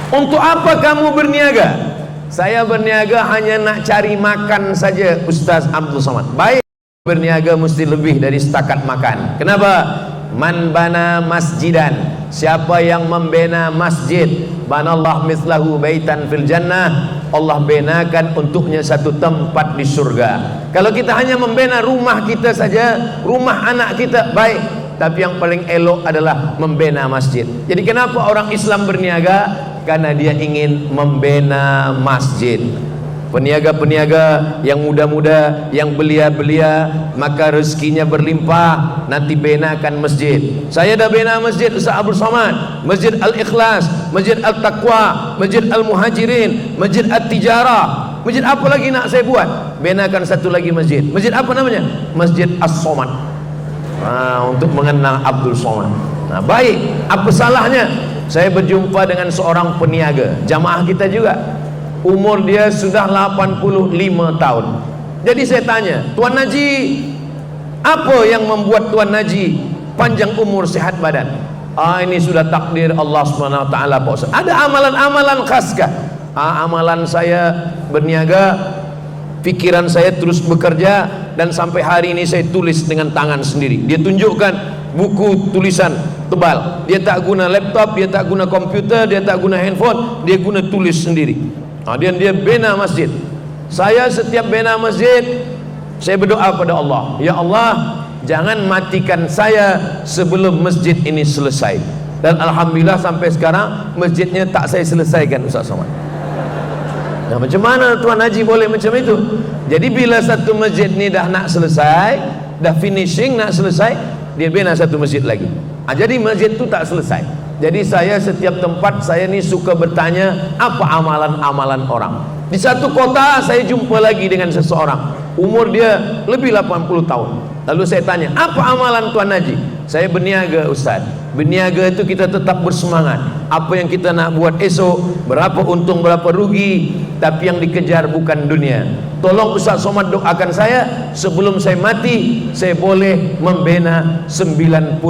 Untuk apa kamu berniaga? Saya berniaga hanya nak cari makan saja, Ustaz Abdul Somad. Baik, berniaga mesti lebih dari setakat makan. Kenapa? Man bana masjidan, siapa yang membina masjid, banallah mislahu baitan fil jannah, Allah benakan untuknya satu tempat di surga. Kalau kita hanya membina rumah kita saja, rumah anak kita, baik, tapi yang paling elok adalah membina masjid. Jadi kenapa orang Islam berniaga? Karena dia ingin membina masjid. Peniaga-peniaga yang muda-muda, yang belia-belia, maka rezekinya berlimpah, nanti benakan masjid. Saya dah bina masjid Ustaz Abdul Somad, Masjid Al-Ikhlas, Masjid Al-Taqwa, Masjid Al-Muhajirin, Masjid At-Tijarah. Masjid apa lagi nak saya buat? Benakan satu lagi masjid. Masjid apa namanya? Masjid As-Somad. Untuk mengenang Abdul Somad. Nah, baik, apa salahnya? Saya berjumpa dengan seorang peniaga, jamaah kita juga. Umur dia sudah 85 tahun. Jadi saya tanya, Tuan Haji, apa yang membuat Tuan Haji panjang umur, sehat badan? Ini sudah takdir Allah SWT, Pak Ustaz. Ada amalan-amalan khas kah? Amalan saya berniaga, pikiran saya terus bekerja, dan sampai hari ini saya tulis dengan tangan sendiri. Dia tunjukkan buku tulisan tebal. Dia tak guna laptop, dia tak guna komputer, dia tak guna handphone, dia guna tulis sendiri. Dan dia bina masjid. Saya setiap bina masjid, saya berdoa pada Allah, ya Allah, jangan matikan saya sebelum masjid ini selesai. Dan alhamdulillah sampai sekarang masjidnya tak saya selesaikan, Ustaz Somad. Nah, macam mana Tuan Haji boleh macam itu? Jadi bila satu masjid ni dah nak selesai, dah finishing, nak selesai, dia bina satu masjid lagi. Jadi masjid tu tak selesai. Jadi saya setiap tempat saya ni suka bertanya apa amalan-amalan orang. Di satu kota saya jumpa lagi dengan seseorang, umur dia lebih 80 tahun. Lalu saya tanya, apa amalan Tuan Haji? Saya berniaga, Ustaz. Berniaga itu kita tetap bersemangat. Apa yang kita nak buat esok, berapa untung berapa rugi, tapi yang dikejar bukan dunia. Tolong Ustaz Somad doakan saya, sebelum saya mati saya boleh membina 99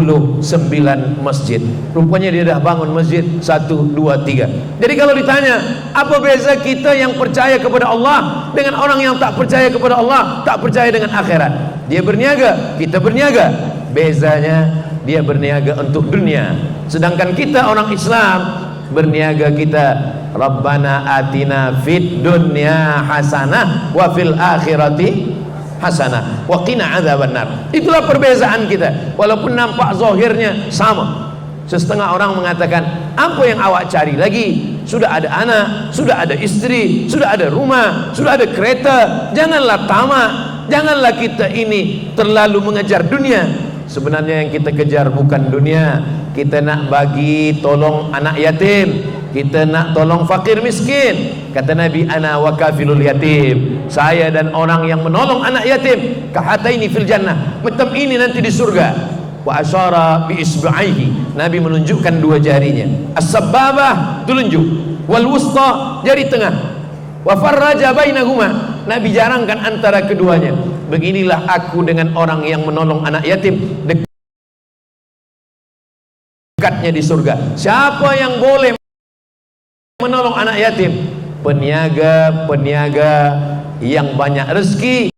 masjid. Rupanya dia dah bangun masjid 1, 2, 3. Jadi kalau ditanya, apa beza kita yang percaya kepada Allah dengan orang yang tak percaya kepada Allah, tak percaya dengan akhirat? Dia berniaga, kita berniaga. Bezanya dia berniaga untuk dunia, sedangkan kita orang Islam berniaga kita Rabbana atina fid dunya hasanah wa fil akhirati hasanah wa qina adzabannar. Itulah perbezaan kita, walaupun nampak zahirnya sama. Setengah orang mengatakan, apa yang awak cari lagi? Sudah ada anak, sudah ada istri, sudah ada rumah, sudah ada kereta. Janganlah tamak, janganlah kita ini terlalu mengejar dunia. Sebenarnya yang kita kejar bukan dunia. Kita nak bagi tolong anak yatim, kita nak tolong fakir miskin. Kata Nabi, ana wa kafilul yatim, saya dan orang yang menolong anak yatim, kahataini fil jannah, macam ini nanti di surga. Wa asyara bi isba'ihi, Nabi menunjukkan dua jarinya. As-sababah, telunjuk, wal wusta, jari tengah, wa farraja bainahuma, Nabi jarangkan antara keduanya. Beginilah aku dengan orang yang menolong anak yatim, dekatnya di surga. Siapa yang boleh menolong anak yatim? Peniaga-peniaga yang banyak rezeki,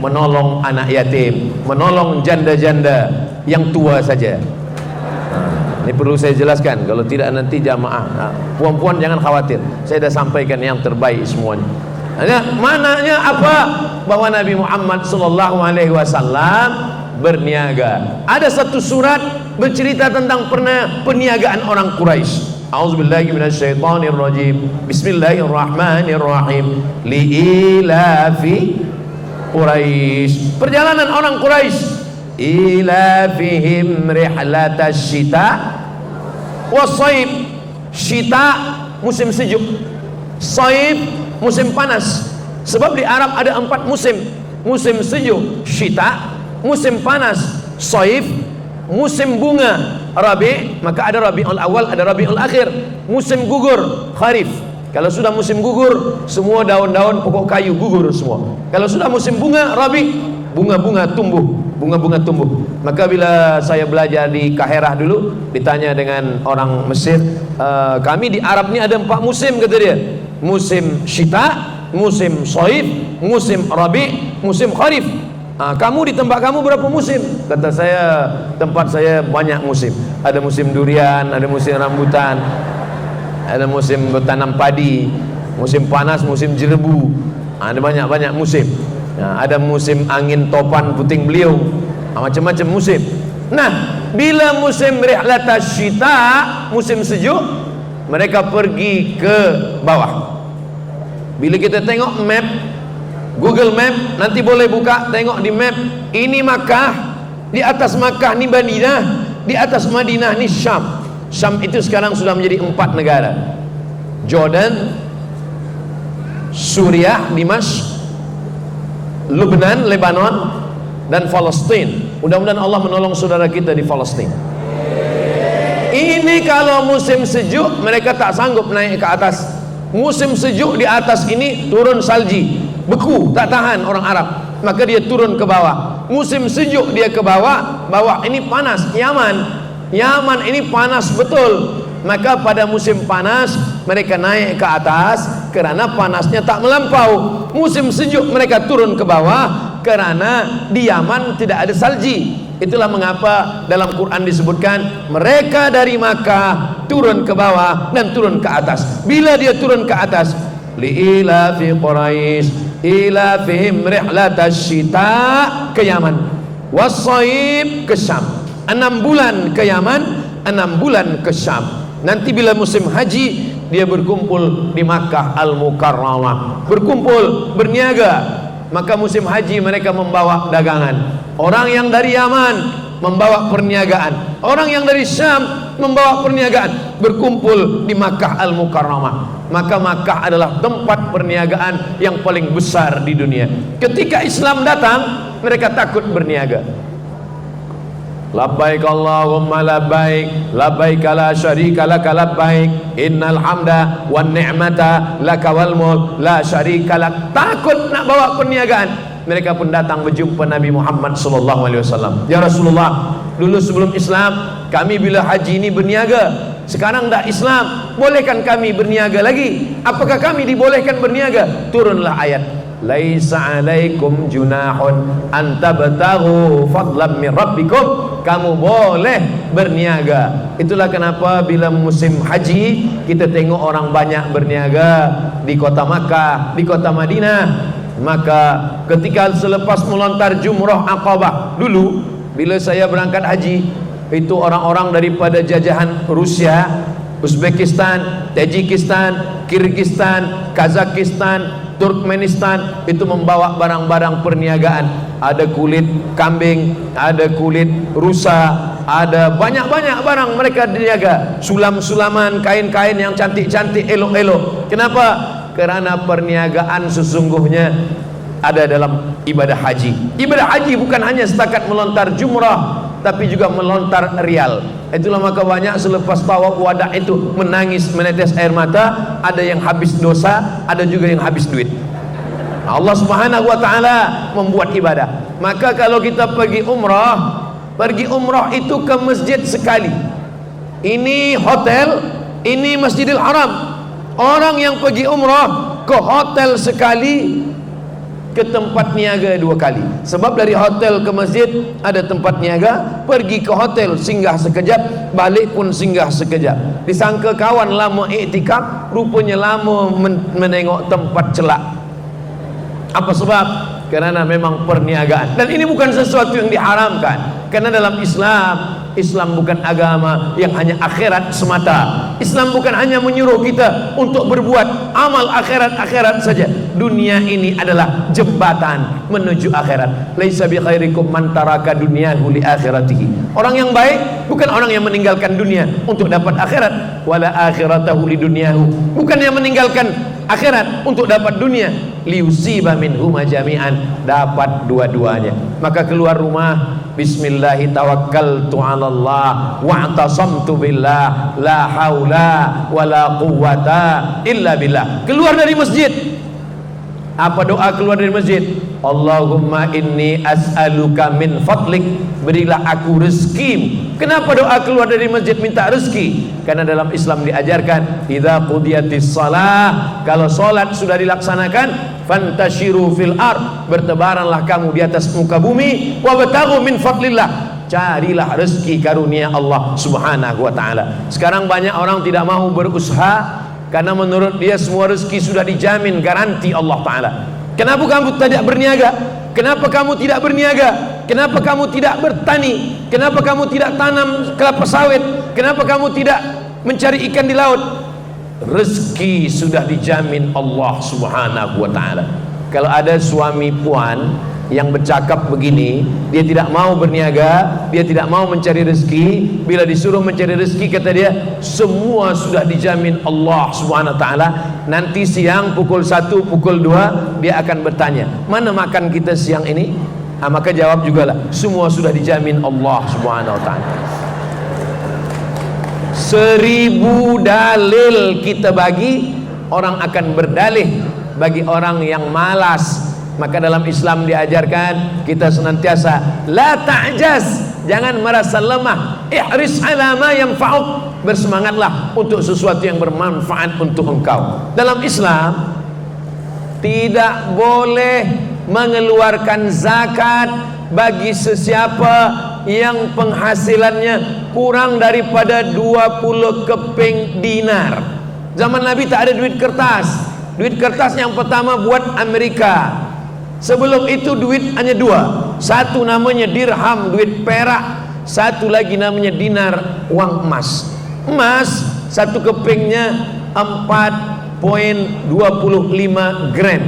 menolong anak yatim, menolong janda-janda yang tua saja. Ini perlu saya jelaskan, kalau tidak nanti jamaah, puan-puan jangan khawatir, saya dah sampaikan yang terbaik semuanya. Maknanya apa? Bahwa Nabi Muhammad SAW berniaga. Ada satu surat bercerita tentang perniagaan orang Quraisy. A'udzubillahi minasyaitonirrajim. Bismillahirrahmanirrahim. Li'ilafi Quraisy. Perjalanan orang Quraisy. Ilafihim rihlatash syita wassaib. Syita musim sejuk, saib musim panas. Sebab di Arab ada 4 musim: musim sejuk syita, musim panas saib, musim bunga rabi, maka ada rabiul awal, ada rabiul akhir, musim gugur kharif. Kalau sudah musim gugur, semua daun-daun pokok kayu gugur semua. Kalau sudah musim bunga rabi, bunga-bunga tumbuh. bunga-bunga tumbuh. Maka bila saya belajar di Kaherah dulu, ditanya dengan orang Mesir, kami di Arab ni ada 4 musim, kata dia. Musim syita, musim soif, musim rabi, musim kharif. Kamu di tempat kamu berapa musim? Kata saya, tempat saya banyak musim. Ada musim durian, ada musim rambutan, ada musim bertanam padi, musim panas, musim jerebu, ada banyak-banyak musim. Ada musim angin topan puting beliung, macam-macam musim. Nah, bila musim rihlatas syita, musim sejuk, mereka pergi ke bawah. Bila kita tengok map, Google Map, nanti boleh buka, tengok di map. Ini Makkah, di atas Makkah ni Madinah, di atas Madinah ni Syam. Syam itu sekarang sudah menjadi 4 negara: Jordan, Suriah, Dimash, Lebanon, dan Palestin. Mudah-mudahan Allah menolong saudara kita di Palestin. Ini kalau musim sejuk mereka tak sanggup naik ke atas. Musim sejuk di atas ini turun salji, beku, tak tahan orang Arab, maka dia turun ke bawah. Musim sejuk dia ke bawah, bawah ini panas. Yaman ini panas betul. Maka pada musim panas mereka naik ke atas kerana panasnya tak melampau. Musim sejuk mereka turun ke bawah kerana di Yaman tidak ada salji. Itulah mengapa dalam Quran disebutkan mereka dari Makkah turun ke bawah dan turun ke atas. Bila dia turun ke atas, liila fi Quraisy ila fihim rihlatas syita ke Yaman, wassaib ke Syam. 6 bulan ke Yaman, 6 bulan ke Syam. Nanti bila musim haji dia berkumpul di Makkah Al-Mukarramah, berkumpul, berniaga. Maka musim haji mereka membawa dagangan. Orang yang dari Yaman membawa perniagaan, orang yang dari Syam membawa perniagaan, berkumpul di Makkah Al-Mukarramah. Maka Makkah adalah tempat perniagaan yang paling besar di dunia. Ketika Islam datang, mereka takut berniaga. Labbaik Allahumma labbaik, labbaik la syarika laka labbaik, innal hamda wan ni'mata laka wal mulk la syarika lak. Takut nak bawa perniagaan. Mereka pun datang berjumpa Nabi Muhammad sallallahu alaihi wasallam. Ya Rasulullah, dulu sebelum Islam kami bila haji ini berniaga. Sekarang dah Islam, bolehkan kami berniaga lagi? Apakah kami dibolehkan berniaga? Turunlah ayat, laisa alaikum junahun an tabtaghu fadlan min rabbikum. Kamu boleh berniaga. Itulah kenapa bila musim haji kita tengok orang banyak berniaga di kota Makkah, di kota Madinah. Maka ketika selepas melontar Jumrah Aqabah dulu, bila saya berangkat haji, itu orang-orang daripada jajahan Rusia, Uzbekistan, Tajikistan, Kyrgyzstan, Kazakhstan, Turkmenistan, itu membawa barang-barang perniagaan. Ada kulit kambing, ada kulit rusa, ada banyak-banyak barang mereka niaga. Sulam-sulaman, kain-kain yang cantik-cantik, elok-elok. Kenapa? Kerana perniagaan sesungguhnya ada dalam ibadah haji. Ibadah haji bukan hanya setakat melontar jumrah, tapi juga melontar rial. Itulah maka banyak selepas tawaf wada itu menangis, menetes air mata. Ada yang habis dosa, ada juga yang habis duit. Allah Subhanahu wa taala membuat ibadah. Maka kalau kita pergi umrah itu ke masjid sekali. Ini hotel, ini Masjidil Haram. Orang yang pergi umrah ke hotel sekali, ke tempat niaga 2 kali. Sebab dari hotel ke masjid ada tempat niaga, pergi ke hotel singgah sekejap, balik pun singgah sekejap. Disangka kawan lama iktikaf, rupanya lama menengok tempat celak. Apa sebab? Kerana memang perniagaan. Dan ini bukan sesuatu yang diharamkan. Karena dalam Islam bukan agama yang hanya akhirat semata. Islam bukan hanya menyuruh kita untuk berbuat amal akhirat saja. Dunia ini adalah jembatan menuju akhirat. Laisa bi khairikum man taraka dunyahu li akhiratihi. Orang yang baik bukan orang yang meninggalkan dunia untuk dapat akhirat. Wala akhiratahu li dunyahu. Bukan yang meninggalkan akhirat untuk dapat dunia. Liusiba minhuma jami'an, dapat dua-duanya. Maka keluar rumah, bismillahi tawakkaltu 'ala Allah wa'tasamtu billah la haula wala quwwata illa billah. Keluar dari masjid. Apa doa keluar dari masjid? Allahumma inni as'aluka min fadlik, berilah aku rezeki. Kenapa doa keluar dari masjid minta rezeki? Karena dalam Islam diajarkan, idza qudiyatis shalah, kalau salat sudah dilaksanakan, fantashiru fil ard, bertebaranlah kamu di atas muka bumi, wabtaghu min fadlillah, carilah rezeki karunia Allah Subhanahu wa taala. Sekarang banyak orang tidak mau berusaha karena menurut dia semua rezeki sudah dijamin, garanti Allah taala. Kenapa kamu tidak berniaga? Kenapa kamu tidak berniaga? Kenapa kamu tidak bertani? Kenapa kamu tidak tanam kelapa sawit? Kenapa kamu tidak mencari ikan di laut? Rezeki sudah dijamin Allah Subhanahu wa taala. Kalau ada suami puan yang bercakap begini, dia tidak mau berniaga, dia tidak mau mencari rezeki, bila disuruh mencari rezeki kata dia, semua sudah dijamin Allah Subhanahu wa taala. Nanti siang pukul 1, pukul 2 dia akan bertanya, mana makan kita siang ini? Maka jawab jugalah, semua sudah dijamin Allah Subhanahu wa taala. 1000 dalil kita bagi, orang akan berdalih bagi orang yang malas. Maka dalam Islam diajarkan kita senantiasa la ta'jaz, jangan merasa lemah, ihris ala ma yanfa'uk, bersemangatlah untuk sesuatu yang bermanfaat untuk engkau. Dalam Islam tidak boleh mengeluarkan zakat bagi sesiapa yang penghasilannya kurang daripada 20 keping dinar. Zaman Nabi tak ada duit kertas. Duit kertas yang pertama buat Amerika. Sebelum itu duit hanya 2. Satu namanya dirham, duit perak. Satu lagi namanya dinar, uang emas. Emas satu kepingnya 4,25 gram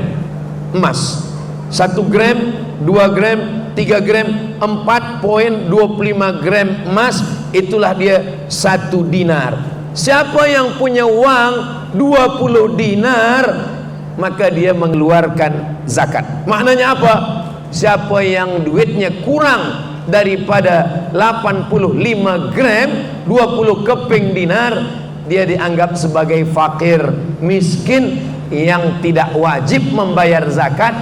emas. 1 gram, 2 gram, 3 gram, 4,25 gram emas, itulah dia 1 dinar. Siapa yang punya uang 20 dinar, maka dia mengeluarkan zakat. Maknanya apa? Siapa yang duitnya kurang daripada 85 gram, 20 keping dinar, dia dianggap sebagai fakir, miskin yang tidak wajib membayar zakat.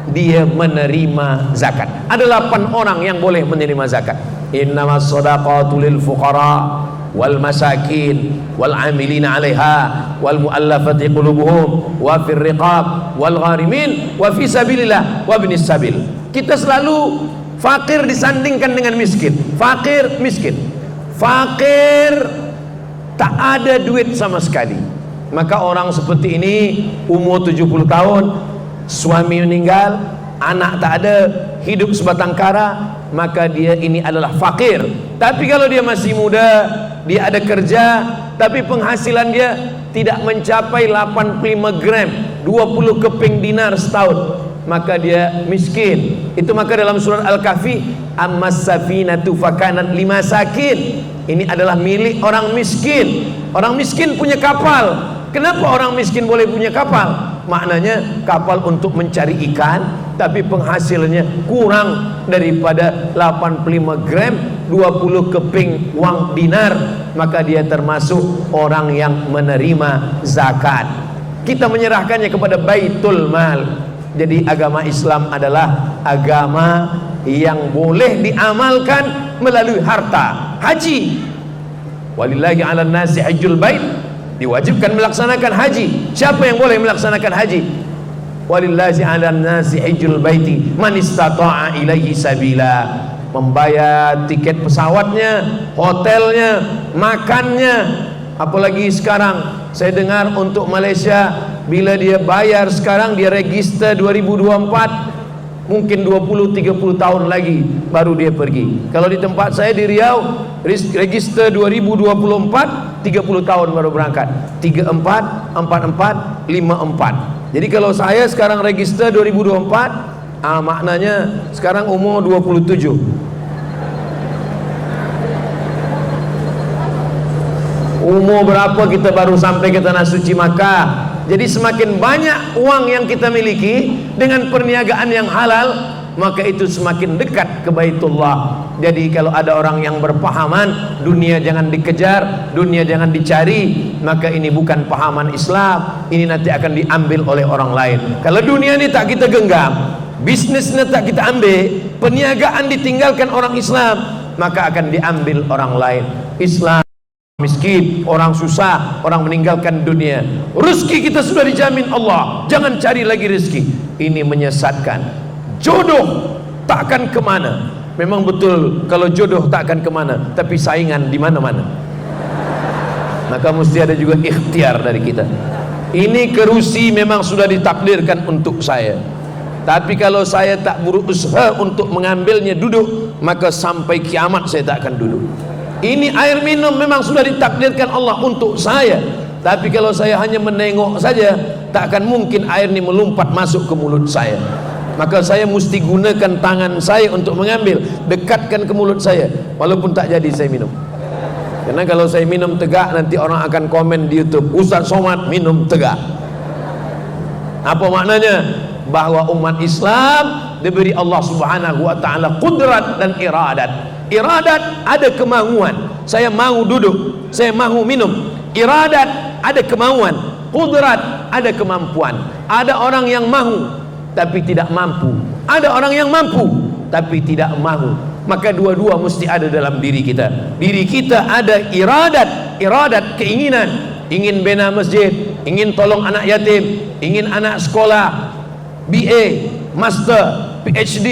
Dia menerima zakat. Ada 8 orang yang boleh menerima zakat. Innamas shadaqatu lil fuqara wal masakin wal amilina 'alaiha wal muallafati qulubuhum wa fir riqab wal gharimin wa fi sabilillah wa ibnis sabil. Kita selalu fakir disandingkan dengan miskin. Fakir, miskin. Fakir tak ada duit sama sekali. Maka orang seperti ini umur 70 tahun, suami meninggal, anak tak ada, hidup sebatang kara, maka dia ini adalah fakir. Tapi kalau dia masih muda, dia ada kerja, tapi penghasilan dia tidak mencapai 85 gram, 20 keping dinar setahun, maka dia miskin. Itu maka dalam surat Al-Kahfi, ammas safinatu fakanat limasakin, ini adalah milik orang miskin. Orang miskin punya kapal. Kenapa orang miskin boleh punya kapal? Maknanya kapal untuk mencari ikan, tapi penghasilannya kurang daripada 85 gram, 20 keping uang dinar, maka dia termasuk orang yang menerima zakat. Kita menyerahkannya kepada Baitul Mal. Jadi agama Islam adalah agama yang boleh diamalkan melalui harta. Haji, walillahi 'alan nasi hajjul bait, diwajibkan melaksanakan haji. Siapa yang boleh melaksanakan haji? Walillahi 'alan nasi hajjul baiti man istata'a ilaihi sabila. Membayar tiket pesawatnya, hotelnya, makannya. Apalagi sekarang saya dengar untuk Malaysia, bila dia bayar sekarang, dia register 2024, mungkin 20-30 tahun lagi baru dia pergi. Kalau di tempat saya di Riau, register 2024, 30 tahun baru berangkat. 34, 44, 54. Jadi kalau saya sekarang register 2024, maknanya sekarang umur 27. Umur berapa kita baru sampai ke tanah suci Makkah. Jadi semakin banyak uang yang kita miliki dengan perniagaan yang halal, maka itu semakin dekat ke Baitullah. Jadi kalau ada orang yang berpahaman dunia jangan dikejar, dunia jangan dicari, maka ini bukan pahaman Islam. Ini nanti akan diambil oleh orang lain. Kalau dunia ini tak kita genggam, bisnisnya tak kita ambil, perniagaan ditinggalkan orang Islam, maka akan diambil orang lain. Islam miskin, orang susah, orang meninggalkan dunia. Rezeki kita sudah dijamin Allah, jangan cari lagi rezeki. Ini menyesatkan. Jodoh tak akan kemana. Memang betul, kalau jodoh tak akan kemana, tapi saingan di mana-mana. Maka mesti ada juga ikhtiar dari kita. Ini kerusi memang sudah ditakdirkan untuk saya, tapi kalau saya tak berusaha untuk mengambilnya duduk, maka sampai kiamat saya tak akan duduk. Ini air minum memang sudah ditakdirkan Allah untuk saya, tapi kalau saya hanya menengok saja, tak akan mungkin air ini melompat masuk ke mulut saya. Maka saya mesti gunakan tangan saya untuk mengambil, dekatkan ke mulut saya, walaupun tak jadi saya minum. Karena kalau saya minum tegak, nanti orang akan komen di YouTube, Ustaz Somad minum tegak. Apa maknanya? Bahwa umat Islam diberi Allah Subhanahu wa taala qudrat dan iradat. Iradat ada kemauan, saya mau duduk, saya mau minum. Iradat ada kemauan, qudrat ada kemampuan. Ada orang yang mahu tapi tidak mampu, ada orang yang mampu tapi tidak mahu. Maka dua-dua mesti ada dalam diri kita. Diri kita ada iradat, iradat keinginan, ingin bina masjid, ingin tolong anak yatim, ingin anak sekolah BA, Master, PhD,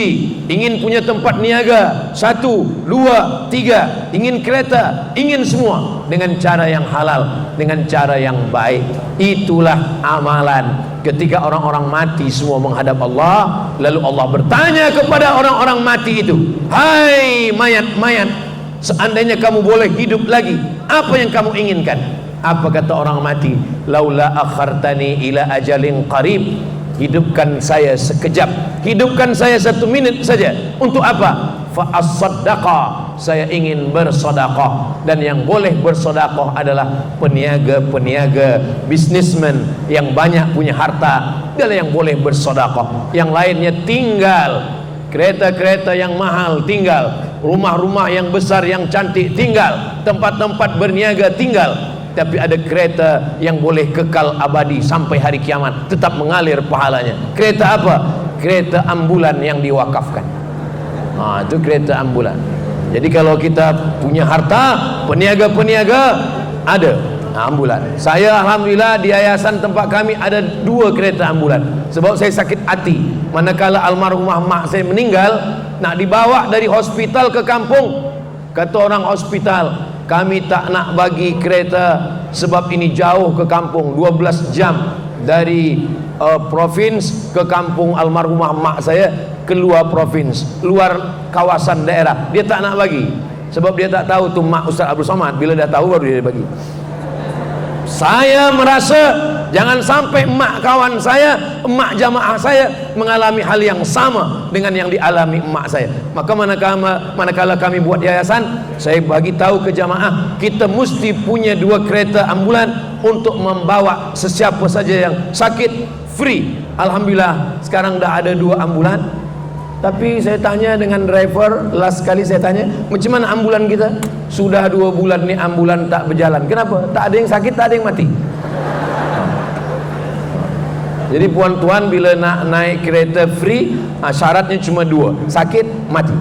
ingin punya tempat niaga 1, 2, 3, ingin kereta, ingin semua dengan cara yang halal, dengan cara yang baik. Itulah amalan. Ketika orang-orang mati semua menghadap Allah, lalu Allah bertanya kepada orang-orang mati itu, hai mayat-mayat, seandainya kamu boleh hidup lagi, apa yang kamu inginkan? Apa kata orang mati? Laula akhartani ila ajalin qarib, hidupkan saya sekejap, hidupkan saya 1 menit saja. Untuk apa? Fa as-sadaqah, saya ingin bersedekah. Dan yang boleh bersedekah adalah peniaga-peniaga, bisnismen yang banyak punya harta, dia yang boleh bersedekah. Yang lainnya tinggal, kereta-kereta yang mahal tinggal, rumah-rumah yang besar yang cantik tinggal, tempat-tempat berniaga tinggal. Tapi ada kereta yang boleh kekal abadi sampai hari kiamat, tetap mengalir pahalanya. Kereta apa? Kereta ambulan yang diwakafkan. Itu kereta ambulan. Jadi kalau kita punya harta, peniaga-peniaga ada ambulan. Saya alhamdulillah di yayasan tempat kami ada 2 kereta ambulan. Sebab saya sakit hati manakala almarhumah mak saya meninggal, nak dibawa dari hospital ke kampung. Kata orang hospital, kami tak nak bagi kereta sebab ini jauh ke kampung, 12 jam dari provinsi ke kampung almarhumah mak saya, keluar provinsi, luar kawasan daerah. Dia tak nak bagi sebab dia tak tahu tu mak Ustaz Abdul Somad. Bila dah tahu baru dia bagi. Saya merasa jangan sampai emak kawan saya, emak jamaah saya mengalami hal yang sama dengan yang dialami emak saya. Maka manakala kami buat yayasan, saya bagi tahu ke jamaah, kita mesti punya 2 kereta ambulan untuk membawa sesiapa saja yang sakit, free. Alhamdulillah sekarang dah ada 2 ambulan. Tapi saya tanya dengan driver, last kali saya tanya, macam mana ambulan kita? Sudah 2 bulan ni ambulan tak berjalan. Kenapa? Tak ada yang sakit, tak ada yang mati. Jadi puan-tuan bila nak naik kereta free, syaratnya cuma 2, sakit, mati.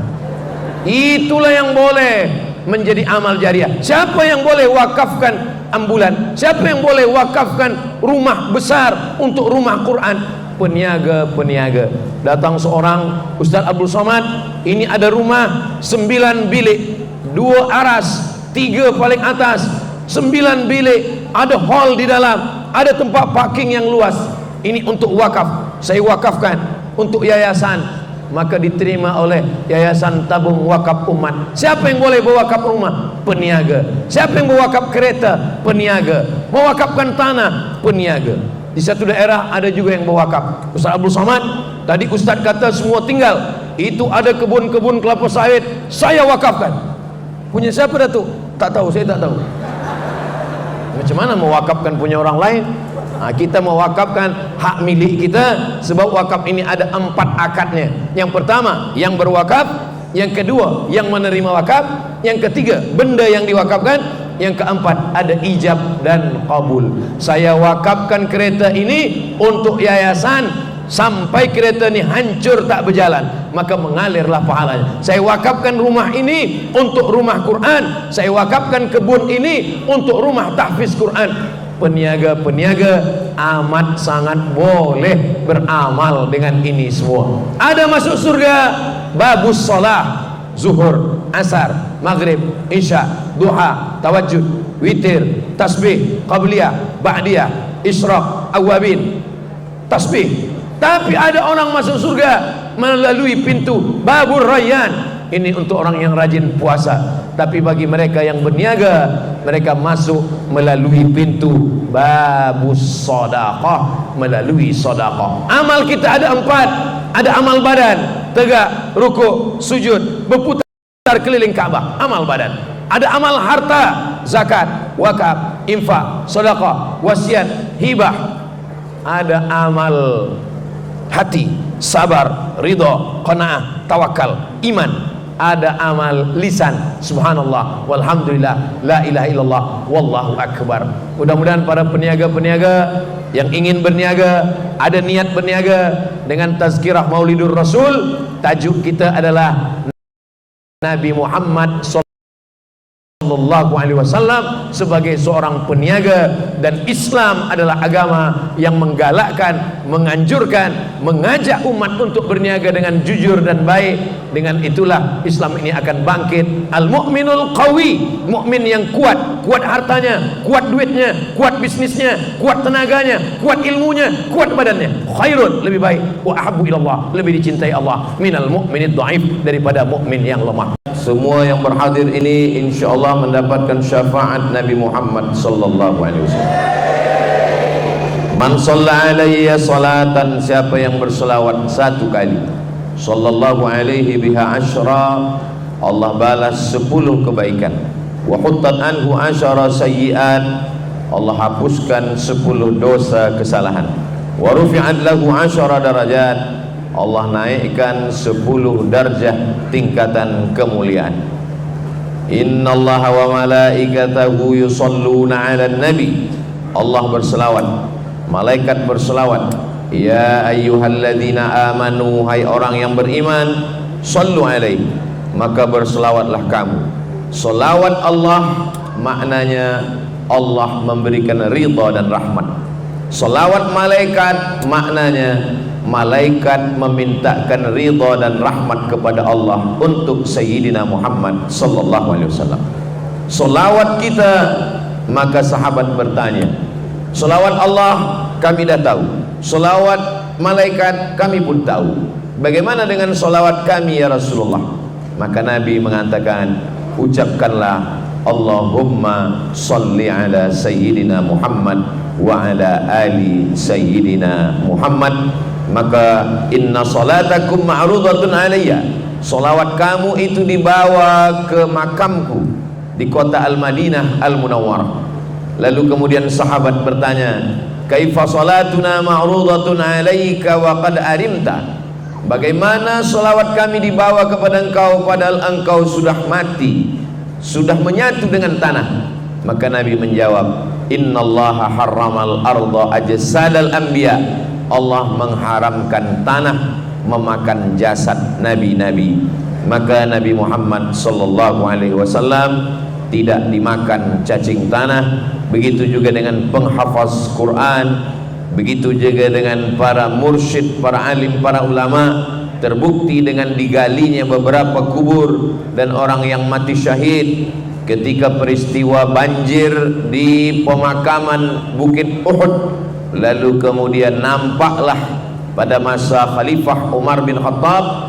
Itulah yang boleh menjadi amal jariah. Siapa yang boleh wakafkan ambulan? Siapa yang boleh wakafkan rumah besar untuk rumah Quran? Peniaga-peniaga. Datang seorang, Ustaz Abdul Somad, ini ada rumah 9 bilik, 2 aras, 3 paling atas, 9 bilik, ada hall di dalam, ada tempat parking yang luas. Ini untuk wakaf, saya wakafkan untuk yayasan. Maka diterima oleh Yayasan Tabung Wakaf Umat. Siapa yang boleh berwakaf rumah? Peniaga. Siapa yang berwakaf kereta? Peniaga. Mewakafkan tanah? Peniaga. Di satu daerah ada juga yang berwakaf. Ustaz Abdul Somad, tadi Ustaz kata semua tinggal, itu ada kebun-kebun kelapa sawit, saya wakafkan. Punya siapa Datuk? Tak tahu, saya tak tahu. Macam mana mewakafkan punya orang lain? Kita mewakafkan hak milik kita. Sebab wakaf ini ada 4 akadnya. Yang pertama, yang berwakaf. Yang kedua, yang menerima wakaf. Yang ketiga, benda yang diwakafkan. Yang keempat, ada ijab dan qabul. Saya wakafkan kereta ini untuk yayasan sampai kereta ini hancur tak berjalan, maka mengalirlah pahalanya. Saya wakafkan rumah ini untuk rumah Quran, saya wakafkan kebun ini untuk rumah tahfiz Quran. Peniaga-peniaga amat sangat boleh beramal dengan ini semua. Ada masuk surga babus salah, zuhur, asar, maghrib, isya, duha, tawajud, witir, tasbih, qabliyah, ba'diyah, isyraq, awabin, tasbih. Tapi ada orang masuk surga melalui pintu babur rayyan. Ini untuk orang yang rajin puasa. Tapi bagi mereka yang berniaga, mereka masuk melalui pintu babus sedekah, melalui sedekah. Amal kita ada 4. Ada amal badan, tegak, rukuk, sujud, berputar keliling Ka'bah, amal badan. Ada amal harta, zakat, wakaf, infak, sedekah, wasiat, hibah. Ada amal hati, sabar, ridha, qanaah, tawakal, iman. Ada amal lisan, subhanallah, walhamdulillah, la ilaha illallah, wallahu akbar. Mudah-mudahan para peniaga-peniaga yang ingin berniaga, ada niat berniaga dengan tazkirah Maulidur Rasul. Tajuk kita adalah Nabi Muhammad sallallahu alaihi wasallam sebagai seorang peniaga, dan Islam adalah agama yang menggalakkan, menganjurkan, mengajak umat untuk berniaga dengan jujur dan baik. Dengan itulah Islam ini akan bangkit. Al-mu'minul qawi, mukmin yang kuat, kuat hartanya, kuat duitnya, kuat bisnisnya, kuat tenaganya, kuat ilmunya, kuat badannya. Khairun, lebih baik, wa ahabbu ilallah, lebih dicintai Allah, minal mu'minid dhaif, daripada mukmin yang lemah. Semua yang berhadir ini insyaallah mendapatkan syafaat Nabi Muhammad sallallahu alaihi wasallam. Man shalla alayya salatan, siapa yang berselawat 1 kali, sallallahu alaihi biha asyra, Allah balas 10 kebaikan. Wa huttat anhu asyara sayyi'at, Allah hapuskan 10 dosa kesalahan. Wa rufi'at lahu asyara darajat, Allah naikkan 10 darjah tingkatan kemuliaan. Innallaha wa malaikatahu yusalluna 'alan nabi, Allah berselawat, malaikat berselawat. Ya ayyuhalladzina amanu, hai orang yang beriman, sallu alaihi, maka berselawatlah kamu. Selawat Allah maknanya Allah memberikan ridha dan rahmat. Selawat malaikat maknanya malaikat memintakan ridha dan rahmat kepada Allah untuk Sayyidina Muhammad sallallahu alaihi wasallam. Selawat kita, maka sahabat bertanya, selawat Allah kami dah tahu, selawat malaikat kami pun tahu, bagaimana dengan selawat kami ya Rasulullah? Maka Nabi mengatakan, ucapkanlah Allahumma salli ala Sayyidina Muhammad wa ala ali Sayyidina Muhammad. Maka inna salatakum ma'rudatun alayya, salawat kamu itu dibawa ke makamku di kota Al-Madinah Al-Munawwarah. Lalu kemudian sahabat bertanya, kaifa salatuna ma'rudatun alayka wa qad arimta, bagaimana salawat kami dibawa kepada engkau padahal engkau sudah mati, sudah menyatu dengan tanah? Maka Nabi menjawab, innallaha harramal arda ajsadal anbiya, Allah mengharamkan tanah memakan jasad nabi-nabi. Maka Nabi Muhammad sallallahu alaihi wasallam tidak dimakan cacing tanah. Begitu juga dengan penghafaz Quran, begitu juga dengan para mursyid, para alim, para ulama. Terbukti dengan digalinya beberapa kubur dan orang yang mati syahid ketika peristiwa banjir di pemakaman Bukit Uhud. Lalu kemudian nampaklah pada masa Khalifah Umar bin Khattab,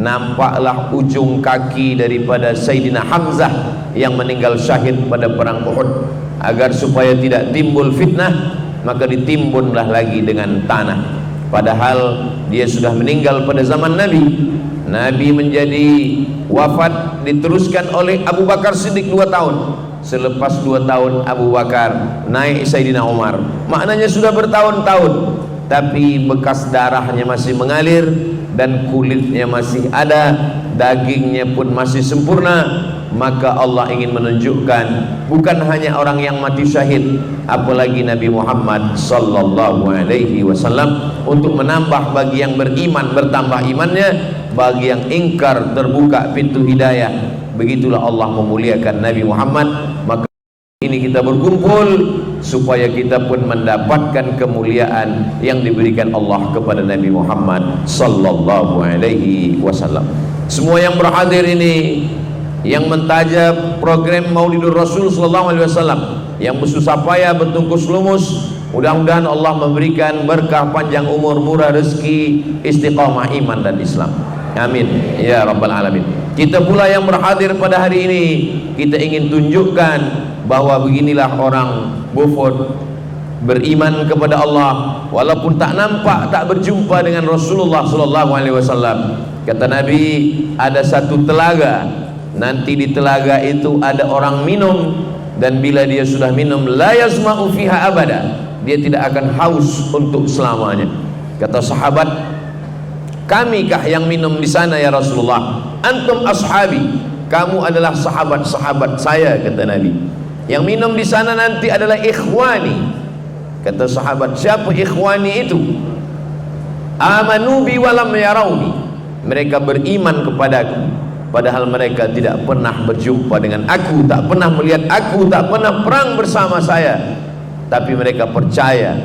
nampaklah ujung kaki daripada Sayyidina Hamzah yang meninggal syahid pada perang Uhud. Agar supaya tidak timbul fitnah, maka ditimbunlah lagi dengan tanah, padahal dia sudah meninggal pada zaman Nabi. Nabi menjadi wafat diteruskan oleh Abu Bakar Siddiq 2 tahun. Selepas 2 tahun Abu Bakar naik Sayyidina Umar. Maknanya sudah bertahun-tahun, tapi bekas darahnya masih mengalir dan kulitnya masih ada, dagingnya pun masih sempurna. maka Allah ingin menunjukkan bukan hanya orang yang mati syahid, apalagi Nabi Muhammad sallallahu alaihi wasallam, untuk menambah bagi yang beriman bertambah imannya, bagi yang ingkar terbuka pintu hidayah. Begitulah Allah memuliakan Nabi Muhammad. Maka ini kita berkumpul supaya kita pun mendapatkan kemuliaan yang diberikan Allah kepada Nabi Muhammad sallallahu alaihi wasallam. Semua yang berhadir ini, yang mentajab program Maulidur Rasul sallallahu alaihi wasallam, yang bersusah payah bertungkus lumus, mudah-mudahan Allah memberikan berkah panjang umur, murah rezeki, istiqamah iman dan Islam. Amin ya rabbal alamin. Kita pula yang berhadir pada hari ini, kita ingin tunjukkan bahwa beginilah orang Beaufort beriman kepada Allah walaupun tak nampak, tak berjumpa dengan Rasulullah sallallahu alaihi wasallam. Kata Nabi, ada satu telaga, nanti di telaga itu ada orang minum, dan bila dia sudah minum, la yazma'u fiha abada, dia tidak akan haus untuk selamanya. Kata sahabat, kamikah yang minum di sana ya Rasulullah? Antum ashabi, kamu adalah sahabat-sahabat saya, kata Nabi. Yang minum di sana nanti adalah ikhwani. Kata sahabat, siapa ikhwani itu? Amanu bi walam yarawni, mereka beriman kepadaku padahal mereka tidak pernah berjumpa dengan aku, tak pernah melihat aku, tak pernah perang bersama saya, tapi mereka percaya.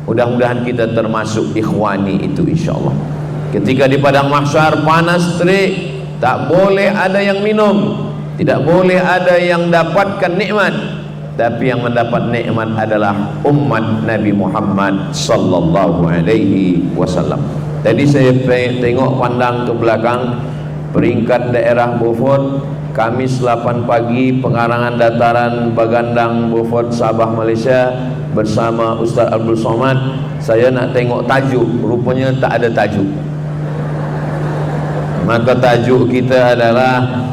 Mudah-mudahan kita termasuk ikhwani itu insyaallah. Ketika di padang mahsyar panas terik, tak boleh ada yang minum, tidak boleh ada yang dapatkan nikmat, tapi yang mendapat nikmat adalah umat Nabi Muhammad sallallahu alaihi wasallam. Tadi saya tengok pandang ke belakang, peringkat daerah Beaufort, Kamis 8 pagi, pengarangan dataran Bagandang Beaufort, Sabah, Malaysia, bersama Ustaz Abdul Somad. Saya nak tengok tajuk, rupanya tak ada tajuk. Maka tajuk kita adalah,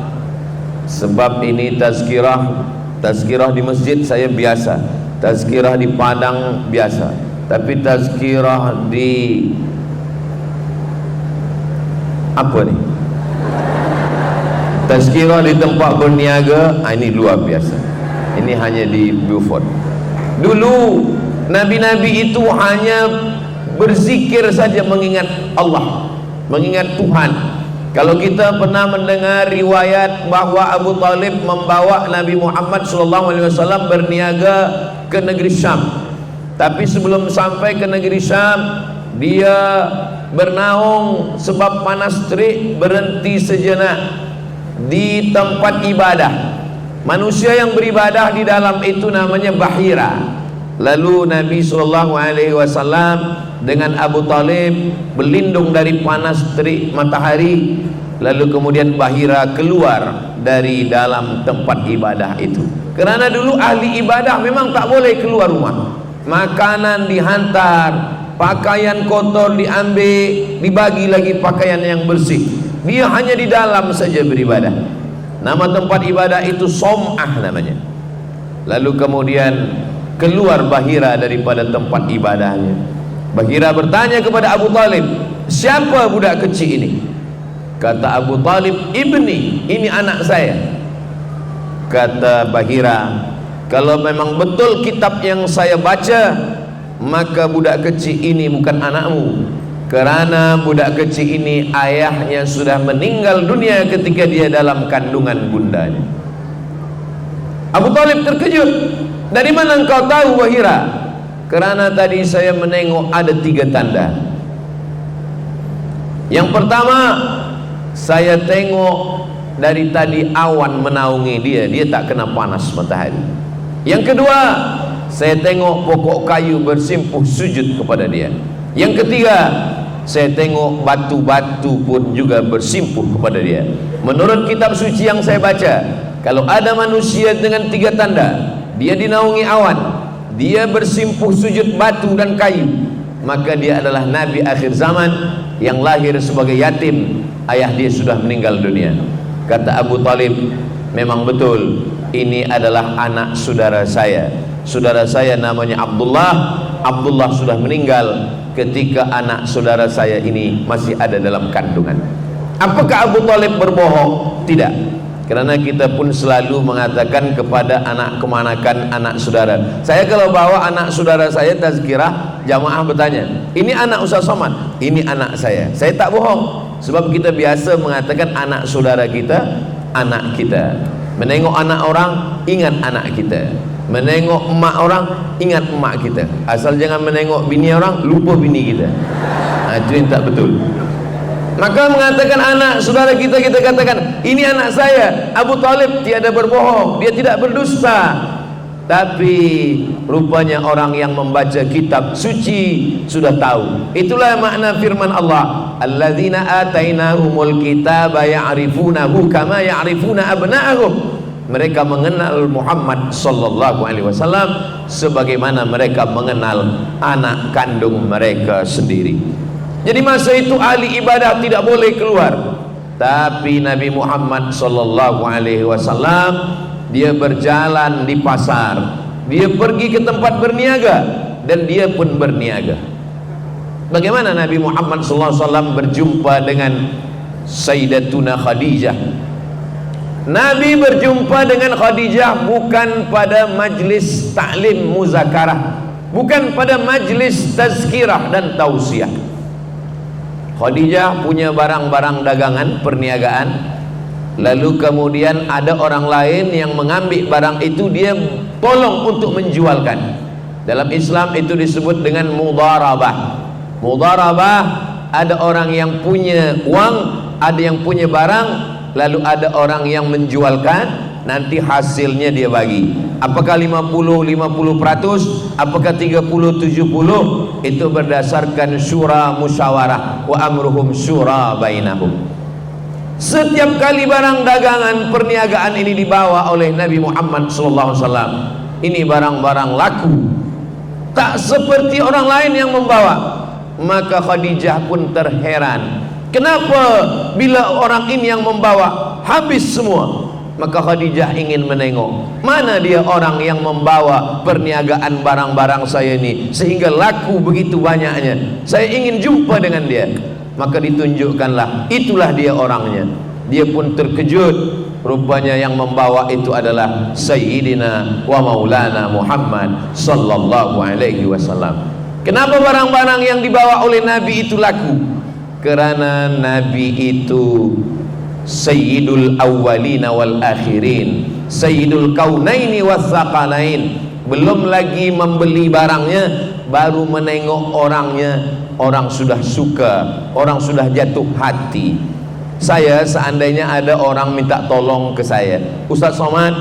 sebab ini tazkirah di masjid saya biasa, tazkirah di Padang biasa, tapi tazkirah di apa ni? Tazkirah di tempat berniaga, ini luar biasa. Ini hanya di Beaufort. Dulu nabi-nabi itu hanya berzikir saja, mengingat Allah, mengingat Tuhan. Kalau kita pernah mendengar riwayat bahwa Abu Talib membawa Nabi Muhammad SAW berniaga ke negeri Syam, tapi sebelum sampai ke negeri Syam, dia bernaung sebab panas terik, berhenti sejenak di tempat ibadah. Manusia yang beribadah di dalam itu namanya Bahira. Lalu Nabi SAW dengan Abu Talib berlindung dari panas terik matahari. Lalu kemudian Bahira keluar dari dalam tempat ibadah itu. Kerana dulu ahli ibadah memang tak boleh keluar rumah. Makanan dihantar, pakaian kotor diambil, dibagi lagi pakaian yang bersih. Dia hanya di dalam saja beribadah. Nama tempat ibadah itu Som'ah namanya. Lalu kemudian keluar Bahira daripada tempat ibadahnya. Bahira bertanya kepada Abu Talib, siapa budak kecil ini? Kata Abu Talib, ibni, ini anak saya. Kata Bahira, kalau memang betul kitab yang saya baca, maka budak kecil ini bukan anakmu, kerana budak kecil ini ayahnya sudah meninggal dunia ketika dia dalam kandungan bundanya. Abu Talib terkejut. Dari mana engkau tahu Bahira? Kerana tadi saya menengok ada 3 tanda. Yang pertama, saya tengok dari tadi awan menaungi dia, dia tak kena panas matahari. Yang kedua, saya tengok pokok kayu bersimpuh sujud kepada dia. Yang ketiga, saya tengok batu-batu pun juga bersimpuh kepada dia. Menurut kitab suci yang saya baca, kalau ada manusia dengan 3 tanda, dia dinaungi awan, dia bersimpuh sujud batu dan kayu, maka dia adalah Nabi akhir zaman yang lahir sebagai yatim, ayah dia sudah meninggal dunia. Kata Abu Talib, memang betul, ini adalah anak saudara saya. Saudara saya namanya Abdullah. Abdullah sudah meninggal ketika anak saudara saya ini masih ada dalam kandungan. Apakah Abu Talib berbohong? Tidak. Karena kita pun selalu mengatakan kepada anak kemanakan anak saudara. Saya kalau bawa anak saudara saya tazkirah, jamaah bertanya, ini anak Ustaz Somad? Ini anak saya. Saya tak bohong, sebab kita biasa mengatakan anak saudara kita, anak kita. Menengok anak orang, ingat anak kita. Menengok emak orang, ingat emak kita. Asal jangan menengok bini orang, lupa bini kita. Itu yang tak betul. Maka mengatakan anak saudara kita, kita katakan ini anak saya. Abu Talib tiada berbohong, dia tidak berdusta. Tapi rupanya orang yang membaca kitab suci sudah tahu. Itulah makna firman Allah, alladzina atainahumul kitaba ya'rifunahu kama ya'rifuna abna'ahum. Mereka mengenal Muhammad sallallahu alaihi wasallam sebagaimana mereka mengenal anak kandung mereka sendiri. Jadi masa itu ahli ibadah tidak boleh keluar, tapi Nabi Muhammad sallallahu alaihi wasallam dia berjalan di pasar, dia pergi ke tempat berniaga dan dia pun berniaga. Bagaimana Nabi Muhammad sallallahu alaihi wasallam berjumpa dengan Sayyidatuna Khadijah? Nabi berjumpa dengan Khadijah bukan pada majlis ta'lim muzakarah, bukan pada majlis tazkirah dan tausiah. Khadijah punya barang-barang dagangan perniagaan, lalu kemudian ada orang lain yang mengambil barang itu, dia tolong untuk menjualkan. Dalam Islam itu disebut dengan mudharabah. Mudharabah, ada orang yang punya uang, ada yang punya barang, lalu ada orang yang menjualkan, nanti hasilnya dia bagi. Apakah 50-50%, apakah 30-70, itu berdasarkan syura musyawarah, wa amruhum syura bainahum. Setiap kali barang dagangan perniagaan ini dibawa oleh Nabi Muhammad SAW, ini barang-barang laku, tak seperti orang lain yang membawa. Maka Khadijah pun terheran, kenapa bila orang ini yang membawa habis semua? Maka Khadijah ingin menengok, mana dia orang yang membawa perniagaan barang-barang saya ini sehingga laku begitu banyaknya. Saya ingin jumpa dengan dia. Maka ditunjukkanlah, itulah dia orangnya. Dia pun terkejut, rupanya yang membawa itu adalah Sayyidina wa Maulana Muhammad sallallahu alaihi wasallam. Kenapa barang-barang yang dibawa oleh Nabi itu laku? Kerana Nabi itu Sayyidul awwalina wal akhirin, Sayyidul kaunaini was saqalain. Belum lagi membeli barangnya, baru menengok orangnya, orang sudah suka, orang sudah jatuh hati. Saya seandainya ada orang minta tolong ke saya, Ustaz Somad,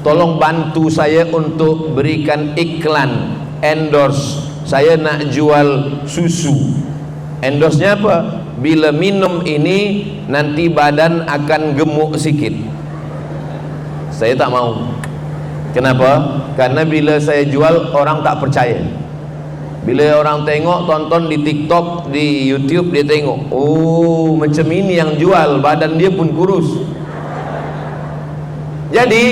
tolong bantu saya untuk berikan iklan, endorse, saya nak jual susu. Endorse-nya apa? Bila minum ini nanti badan akan gemuk sikit. Saya tak mau. Kenapa? Karena bila saya jual, orang tak percaya. Bila orang tengok, tonton di TikTok, di YouTube, dia tengok, oh macam ini yang jual, badan dia pun kurus. Jadi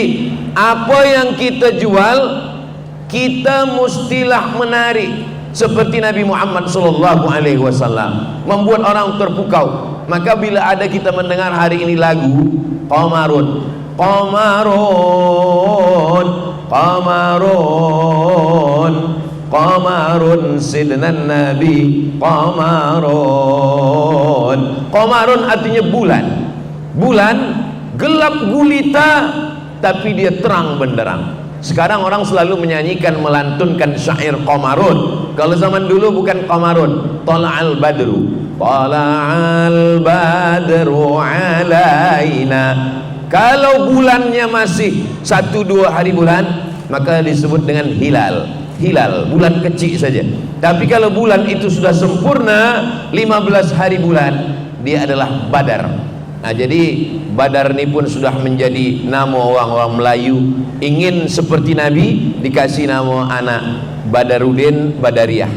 apa yang kita jual, kita mestilah menarik seperti Nabi Muhammad sallallahu alaihi wasallam, membuat orang terpukau. Maka bila ada kita mendengar hari ini lagu Qamarun, Qamarun, Qamarun, Qamarun sidnan Nabi, Qamarun. Qamarun artinya bulan. Bulan gelap gulita tapi dia terang benderang. Sekarang orang selalu menyanyikan, melantunkan syair Qamarun. Kalau zaman dulu bukan Qamarun, Tala'al Badru, Tala'al Badru alaina. Kalau bulannya masih 1-2 hari bulan, maka disebut dengan hilal. Hilal, bulan kecil saja. Tapi kalau bulan itu sudah sempurna 15 hari bulan, dia adalah Badar. Nah, jadi Badar ini pun sudah menjadi nama orang-orang Melayu. Ingin seperti Nabi, dikasih nama anak Badarudin Badariah.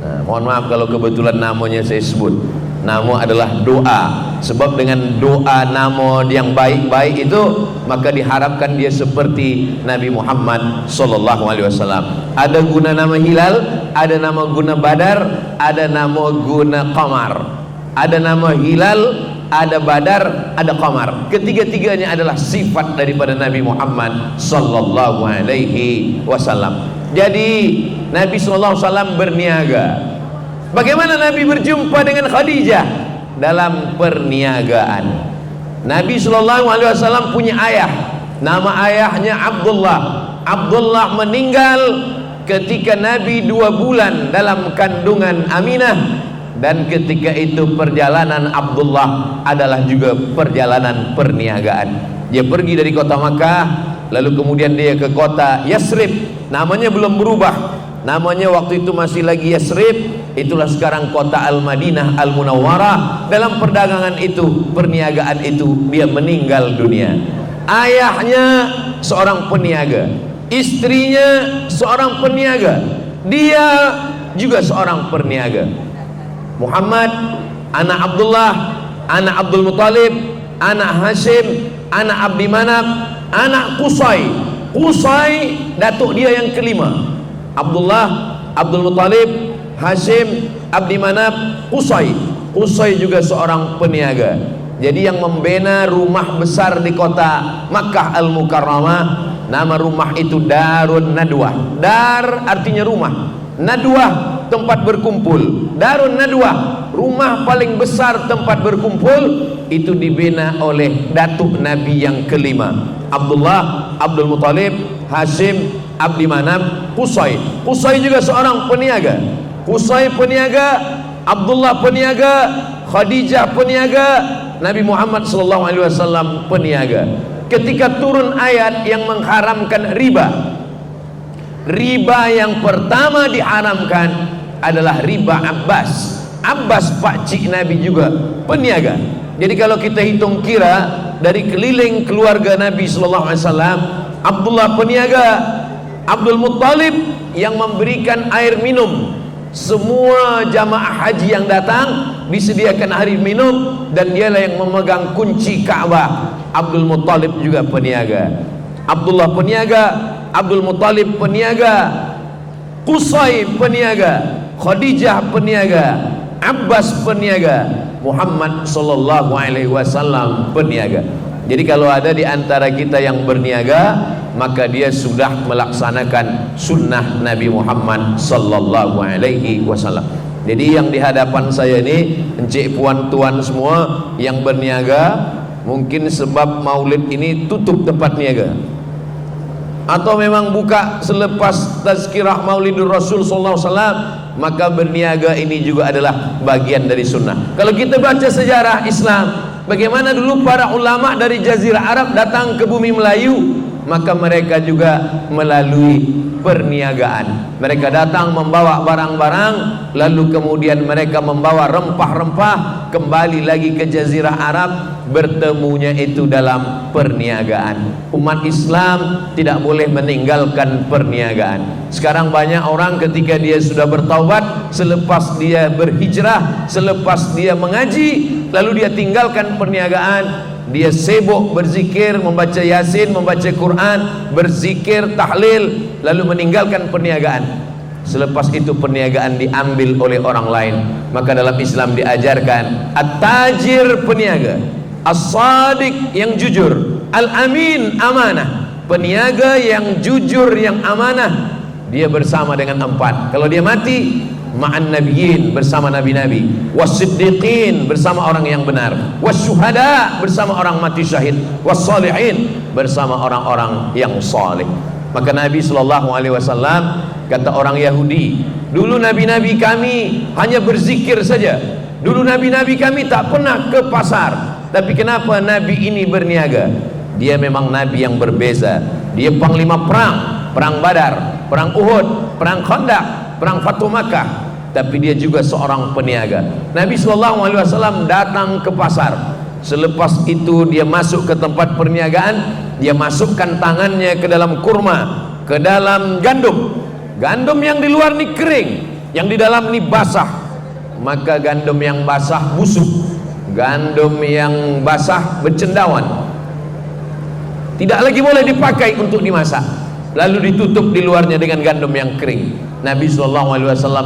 Nah, mohon maaf kalau kebetulan namanya saya sebut. Nama adalah doa. Sebab dengan doa nama yang baik-baik itu, maka diharapkan dia seperti Nabi Muhammad sallallahu alaihi wasallam. Ada guna nama hilal, ada nama guna Badar, ada nama guna Qamar. Ada nama hilal, ada Badar, ada Qamar. Ketiga-tiganya adalah sifat daripada Nabi Muhammad sallallahu alaihi wasallam. Jadi Nabi sallallahu alaihi wasallam berniaga. Bagaimana Nabi berjumpa dengan Khadijah? Dalam perniagaan. Nabi sallallahu alaihi wasallam punya ayah. Nama ayahnya Abdullah. Abdullah meninggal ketika Nabi 2 bulan dalam kandungan Aminah. Dan ketika itu perjalanan Abdullah adalah juga perjalanan perniagaan. Dia pergi dari kota Makkah, lalu kemudian dia ke kota Yasrib. Namanya belum berubah, namanya waktu itu masih lagi Yasrib. Itulah sekarang kota Al-Madinah Al-Munawwarah. Dalam perdagangan itu, perniagaan itu, dia meninggal dunia. Ayahnya seorang peniaga, istrinya seorang peniaga, dia juga seorang peniaga. Muhammad, anak Abdullah, anak Abdul Muttalib, anak Hashim, anak Abdi Manaf, anak Qusay. Qusay datuk dia yang kelima. Abdullah, Abdul Muttalib, Hashim, Abdi Manaf, Qusay. Qusay juga seorang peniaga. Jadi yang membina rumah besar di kota Makkah Al-Mukarramah, nama rumah itu Darun Nadwah. Dar artinya rumah, Nadwah tempat berkumpul. Darun Nadwah, rumah paling besar tempat berkumpul, itu dibina oleh datuk Nabi yang kelima, Abdullah, Abdul Muttalib, Hashim, Abdi Manaf, Qusay. Qusay juga seorang peniaga. Qusay peniaga, Abdullah peniaga, Khadijah peniaga, Nabi Muhammad SAW peniaga. Ketika turun ayat yang mengharamkan riba, riba yang pertama diharamkan adalah riba Abbas. Abbas pakcik Nabi juga peniaga. Jadi kalau kita hitung kira dari keliling keluarga Nabi SAW, Abdullah peniaga, Abdul Muttalib yang memberikan air minum. Semua jamaah haji yang datang disediakan air minum, dan dialah yang memegang kunci Ka'bah. Abdul Muttalib juga peniaga. Abdullah peniaga, Abdul Muttalib peniaga, Qusay peniaga, Khadijah peniaga, Abbas peniaga, Muhammad sallallahu alaihi wasallam peniaga. Jadi kalau ada di antara kita yang berniaga, maka dia sudah melaksanakan sunnah Nabi Muhammad sallallahu alaihi wasallam. Jadi yang di hadapan saya ini, encik puan tuan semua yang berniaga, mungkin sebab maulid ini tutup tempat niaga, atau memang buka selepas tazkirah Maulidur Rasul sallallahu alaihi wasallam, maka berniaga ini juga adalah bagian dari sunnah. Kalau kita baca sejarah Islam, bagaimana dulu para ulama dari Jazirah Arab datang ke bumi Melayu, maka mereka juga melalui perniagaan. Mereka datang membawa barang-barang, lalu kemudian mereka membawa rempah-rempah kembali lagi ke Jazirah Arab, bertemunya itu dalam perniagaan. Umat Islam tidak boleh meninggalkan perniagaan. Sekarang banyak orang ketika dia sudah bertaubat, selepas dia berhijrah, selepas dia mengaji, lalu dia tinggalkan perniagaan. Dia sibuk berzikir, membaca Yasin, membaca Quran, berzikir, tahlil, lalu meninggalkan perniagaan. Selepas itu perniagaan diambil oleh orang lain. Maka dalam Islam diajarkan at-tajir peniaga, as-sadiq yang jujur, al-amin amanah. Peniaga yang jujur, yang amanah, dia bersama dengan 4. Kalau dia mati, ma'an nabiyyin, bersama nabi-nabi, was-siddiqin, bersama orang yang benar, was-syuhada, bersama orang mati syahid, was-salihin, bersama orang-orang yang saleh. Maka Nabi SAW kata orang Yahudi, dulu nabi-nabi kami hanya berzikir saja, dulu nabi-nabi kami tak pernah ke pasar, tapi kenapa nabi ini berniaga? Dia memang nabi yang berbeza. Dia panglima perang, perang Badar, perang Uhud, perang Khandaq, perang Fatu Makkah, tapi dia juga seorang peniaga. Nabi SAW datang ke pasar. Selepas itu dia masuk ke tempat perniagaan, dia masukkan tangannya ke dalam kurma, ke dalam gandum. Gandum yang di luar ni kering, yang di dalam ni basah. Maka gandum yang basah busuk, gandum yang basah bercendawan, tidak lagi boleh dipakai untuk dimasak. Lalu ditutup di luarnya dengan gandum yang kering. Nabi SAW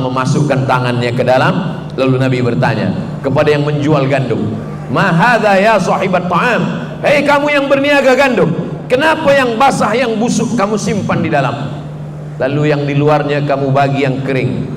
memasukkan tangannya ke dalam, lalu Nabi bertanya kepada yang menjual gandum, ma hadza ya sahibat ta'am, hei kamu yang berniaga gandum, kenapa yang basah yang busuk kamu simpan di dalam, lalu yang di luarnya kamu bagi yang kering?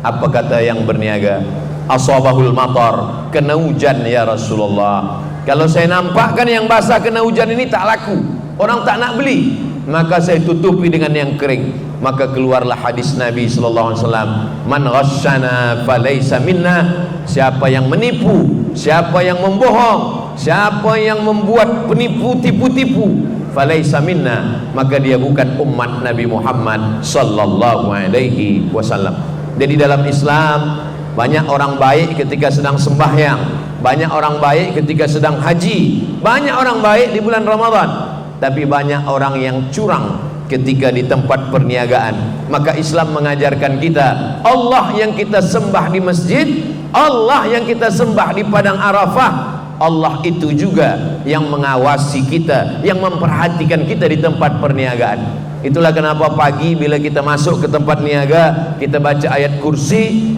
Apa kata yang berniaga? Asabahul matar, kena hujan ya Rasulullah. Kalau saya nampakkan yang basah kena hujan ini tak laku, orang tak nak beli, maka saya tutupi dengan yang kering. Maka keluarlah hadis Nabi sallallahu alaihi wasallam, man ghasyana falaysa minna, siapa yang menipu, siapa yang membohong, siapa yang membuat penipu tipu-tipu, falaysa minna, maka dia bukan umat Nabi Muhammad sallallahu alaihi wasallam. Jadi dalam Islam banyak orang baik ketika sedang sembahyang, banyak orang baik ketika sedang haji, banyak orang baik di bulan Ramadan, tapi banyak orang yang curang ketika di tempat perniagaan. Maka Islam mengajarkan kita, Allah yang kita sembah di masjid, Allah yang kita sembah di padang Arafah, Allah itu juga yang mengawasi kita, yang memperhatikan kita di tempat perniagaan. Itulah kenapa pagi bila kita masuk ke tempat niaga, kita baca ayat kursi.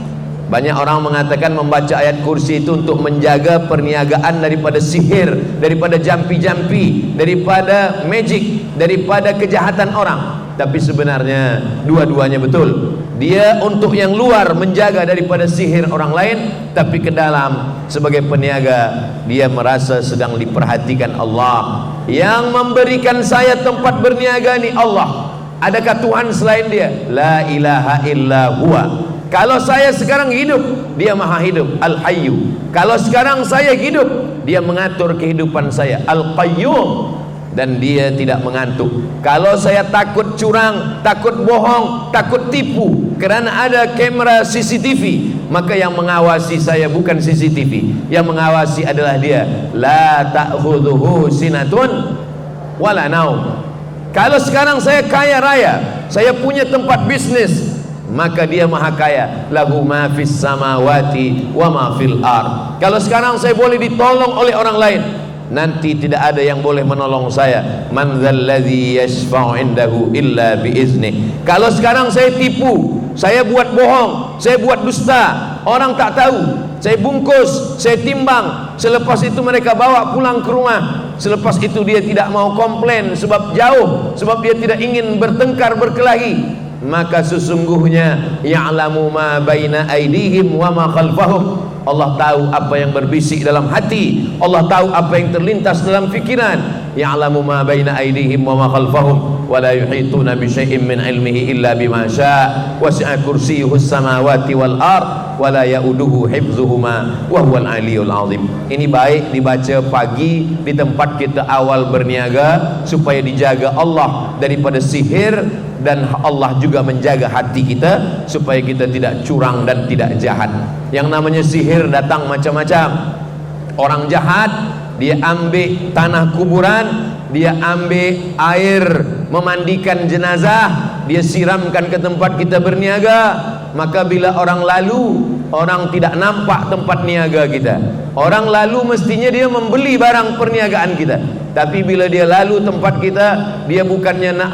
Banyak orang mengatakan membaca ayat kursi itu untuk menjaga perniagaan daripada sihir, daripada jampi-jampi, daripada magic, daripada kejahatan orang. Tapi sebenarnya dua-duanya betul. Dia untuk yang luar menjaga daripada sihir orang lain, tapi ke dalam sebagai peniaga dia merasa sedang diperhatikan Allah. Yang memberikan saya tempat berniaga ni Allah. Adakah Tuhan selain dia? La ilaha illa huwa. Kalau saya sekarang hidup, dia maha hidup, Al-Hayyu. Kalau sekarang saya hidup, dia mengatur kehidupan saya, Al-Qayyum, dan dia tidak mengantuk. Kalau saya takut curang, takut bohong, takut tipu, kerana ada kamera CCTV, maka yang mengawasi saya bukan CCTV, yang mengawasi adalah dia. La ta'khudhuhu sinatun wala naum. Kalau sekarang saya kaya raya, saya punya tempat bisnis, maka dia maha kaya, lahu ma fis samawati wa ma fil ard. Kalau sekarang saya boleh ditolong oleh orang lain, nanti tidak ada yang boleh menolong saya. Man dzalladzi yashfa'u indahu illa biiznih. Kalau sekarang saya tipu, saya buat bohong, saya buat dusta, orang tak tahu, saya bungkus, saya timbang, selepas itu mereka bawa pulang ke rumah, selepas itu dia tidak mau komplain sebab jauh, sebab dia tidak ingin bertengkar berkelahi, maka sesungguhnya ya'lamu ma baina aydihim wa ma khalfahum. Allah tahu apa yang berbisik dalam hati, Allah tahu apa yang terlintas dalam fikiran. Ya'lamu ma baina aydihim wa ma khalfahum wa la yuhituna bi syai'in min ilmihi illa bima syaa' wasi'a kursiyyuhus samawati wal ard wa la ya'uduhu hifdzuhuma wa huwal aliyyul azim. Ini baik dibaca pagi di tempat kita awal berniaga, supaya dijaga Allah daripada sihir, dan Allah juga menjaga hati kita supaya kita tidak curang dan tidak jahat. Yang namanya sihir datang macam-macam. Orang jahat, dia ambil tanah kuburan, dia ambil air memandikan jenazah, dia siramkan ke tempat kita berniaga. Maka bila orang lalu, orang tidak nampak tempat niaga kita. Orang lalu mestinya dia membeli barang perniagaan kita, tapi bila dia lalu tempat kita, dia bukannya nak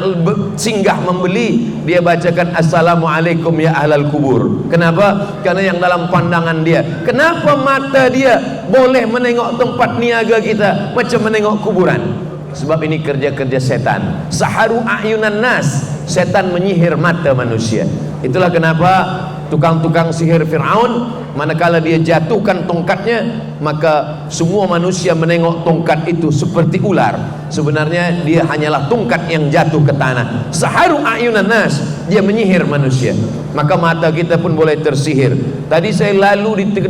singgah membeli, dia bacakan assalamualaikum ya ahlal kubur. Kenapa? Karena yang dalam pandangan dia, kenapa mata dia boleh menengok tempat niaga kita macam menengok kuburan? Sebab ini kerja-kerja setan. Saharu a'yunan nas, setan menyihir mata manusia. Itulah kenapa tukang-tukang sihir Fir'aun, manakala dia jatuhkan tongkatnya, maka semua manusia menengok tongkat itu seperti ular. Sebenarnya dia hanyalah tongkat yang jatuh ke tanah. Saharu a'yunan nas, dia menyihir manusia. Maka mata kita pun boleh tersihir. Tadi saya lalu di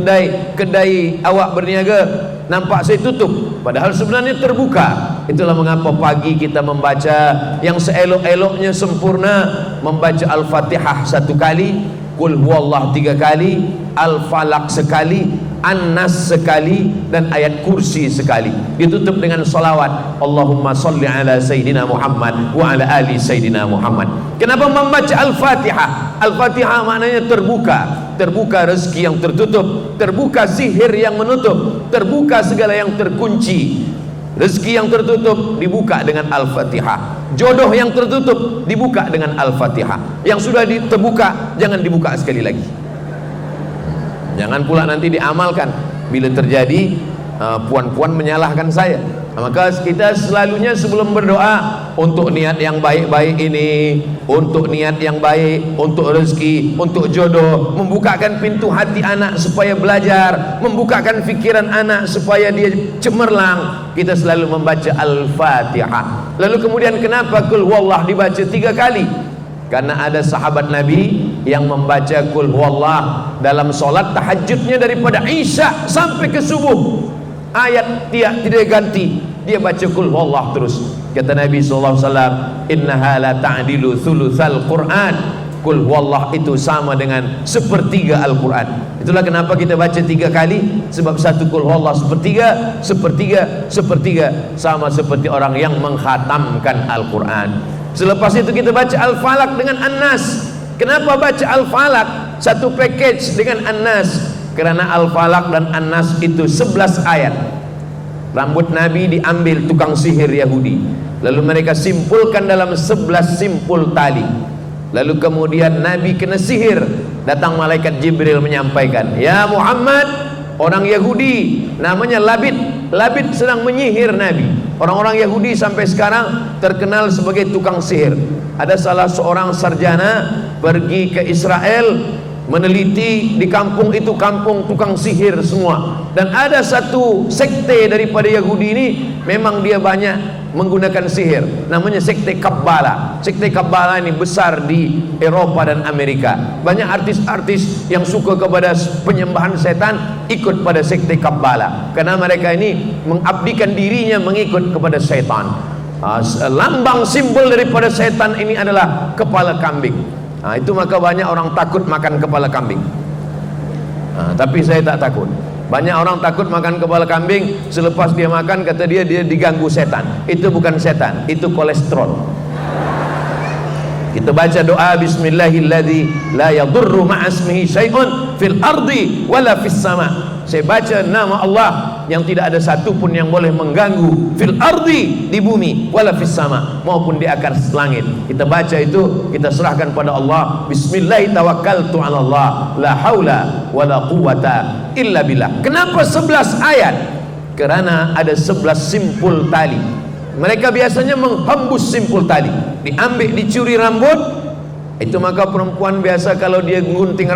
kedai awak berniaga, nampak saya tutup, padahal sebenarnya terbuka. Itulah mengapa pagi kita membaca yang seelok-eloknya sempurna, membaca Al-Fatihah 1 kali, Qul huwallah 3 kali, Al-Falaq sekali, An-Nas sekali, dan ayat kursi sekali. Ditutup dengan salawat, Allahumma salli ala Sayyidina Muhammad wa ala ali Sayyidina Muhammad. Kenapa membaca Al-Fatihah? Al-Fatihah maknanya terbuka. Terbuka rezeki yang tertutup, terbuka sihir yang menutup, terbuka segala yang terkunci. Rezeki yang tertutup dibuka dengan Al-Fatihah. Jodoh yang tertutup dibuka dengan Al-Fatihah. Yang sudah terbuka jangan dibuka sekali lagi. Jangan pula nanti diamalkan. Bila terjadi puan-puan menyalahkan saya. Maka kita selalunya sebelum berdoa untuk niat yang baik-baik ini, untuk niat yang baik, untuk rezeki, untuk jodoh, membukakan pintu hati anak supaya belajar, membukakan fikiran anak supaya dia cemerlang, kita selalu membaca Al-Fatihah. Lalu kemudian kenapa Qul Huwallah dibaca 3 kali? Karena ada sahabat Nabi yang membaca Qul Huwallah dalam solat tahajudnya daripada Isya sampai ke subuh. Ayat tidak ganti, dia baca Qul Huwallah terus. Kata Nabi SAW, innaha la ta'dilu thuluthal Qur'an. Qul Huwallah itu sama dengan sepertiga Al-Quran. Itulah kenapa kita baca 3 kali. Sebab satu Qul Huwallah sepertiga sama seperti orang yang menghatamkan Al-Quran. Selepas itu kita baca Al-Falaq dengan An-Nas. Kenapa baca Al-Falaq satu package dengan An-Nas? Karena Al-Falaq dan An-Nas itu 11 ayat. Rambut Nabi diambil tukang sihir Yahudi, lalu mereka simpulkan dalam 11 simpul tali. Lalu kemudian Nabi kena sihir. Datang malaikat Jibril menyampaikan, ya Muhammad, orang Yahudi namanya Labid sedang menyihir Nabi. Orang-orang Yahudi sampai sekarang terkenal sebagai tukang sihir. Ada salah seorang sarjana pergi ke Israel, meneliti di kampung itu kampung tukang sihir semua. Dan ada satu sekte daripada Yahudi ini, memang dia banyak menggunakan sihir, namanya sekte Kabbala. Sekte Kabbala ini besar di Eropa dan Amerika. Banyak artis-artis yang suka kepada penyembahan setan ikut pada sekte Kabbala, karena mereka ini mengabdikan dirinya mengikut kepada setan. Lambang simbol daripada setan ini adalah kepala kambing. Itu maka banyak orang takut makan kepala kambing. Tapi saya tak takut. Banyak orang takut makan kepala kambing. Selepas dia makan, kata dia diganggu setan. Itu bukan setan, itu kolesterol. Kita baca doa Bismillahilladzi la yadurru ma'asmihi syai'un fil ardi wala fis sama. Saya baca nama Allah yang tidak ada satu pun yang boleh mengganggu, fil ardi, di bumi, wala fis sama, maupun di akar langit. Kita baca itu, kita serahkan pada Allah. Bismillah tawakkaltu 'ala Allah, la haula wala quwata illa billah. Kenapa 11 ayat? Karena ada 11 simpul tali. Mereka biasanya menghembus simpul tali, diambil, dicuri rambut. Itu maka perempuan biasa kalau dia gunting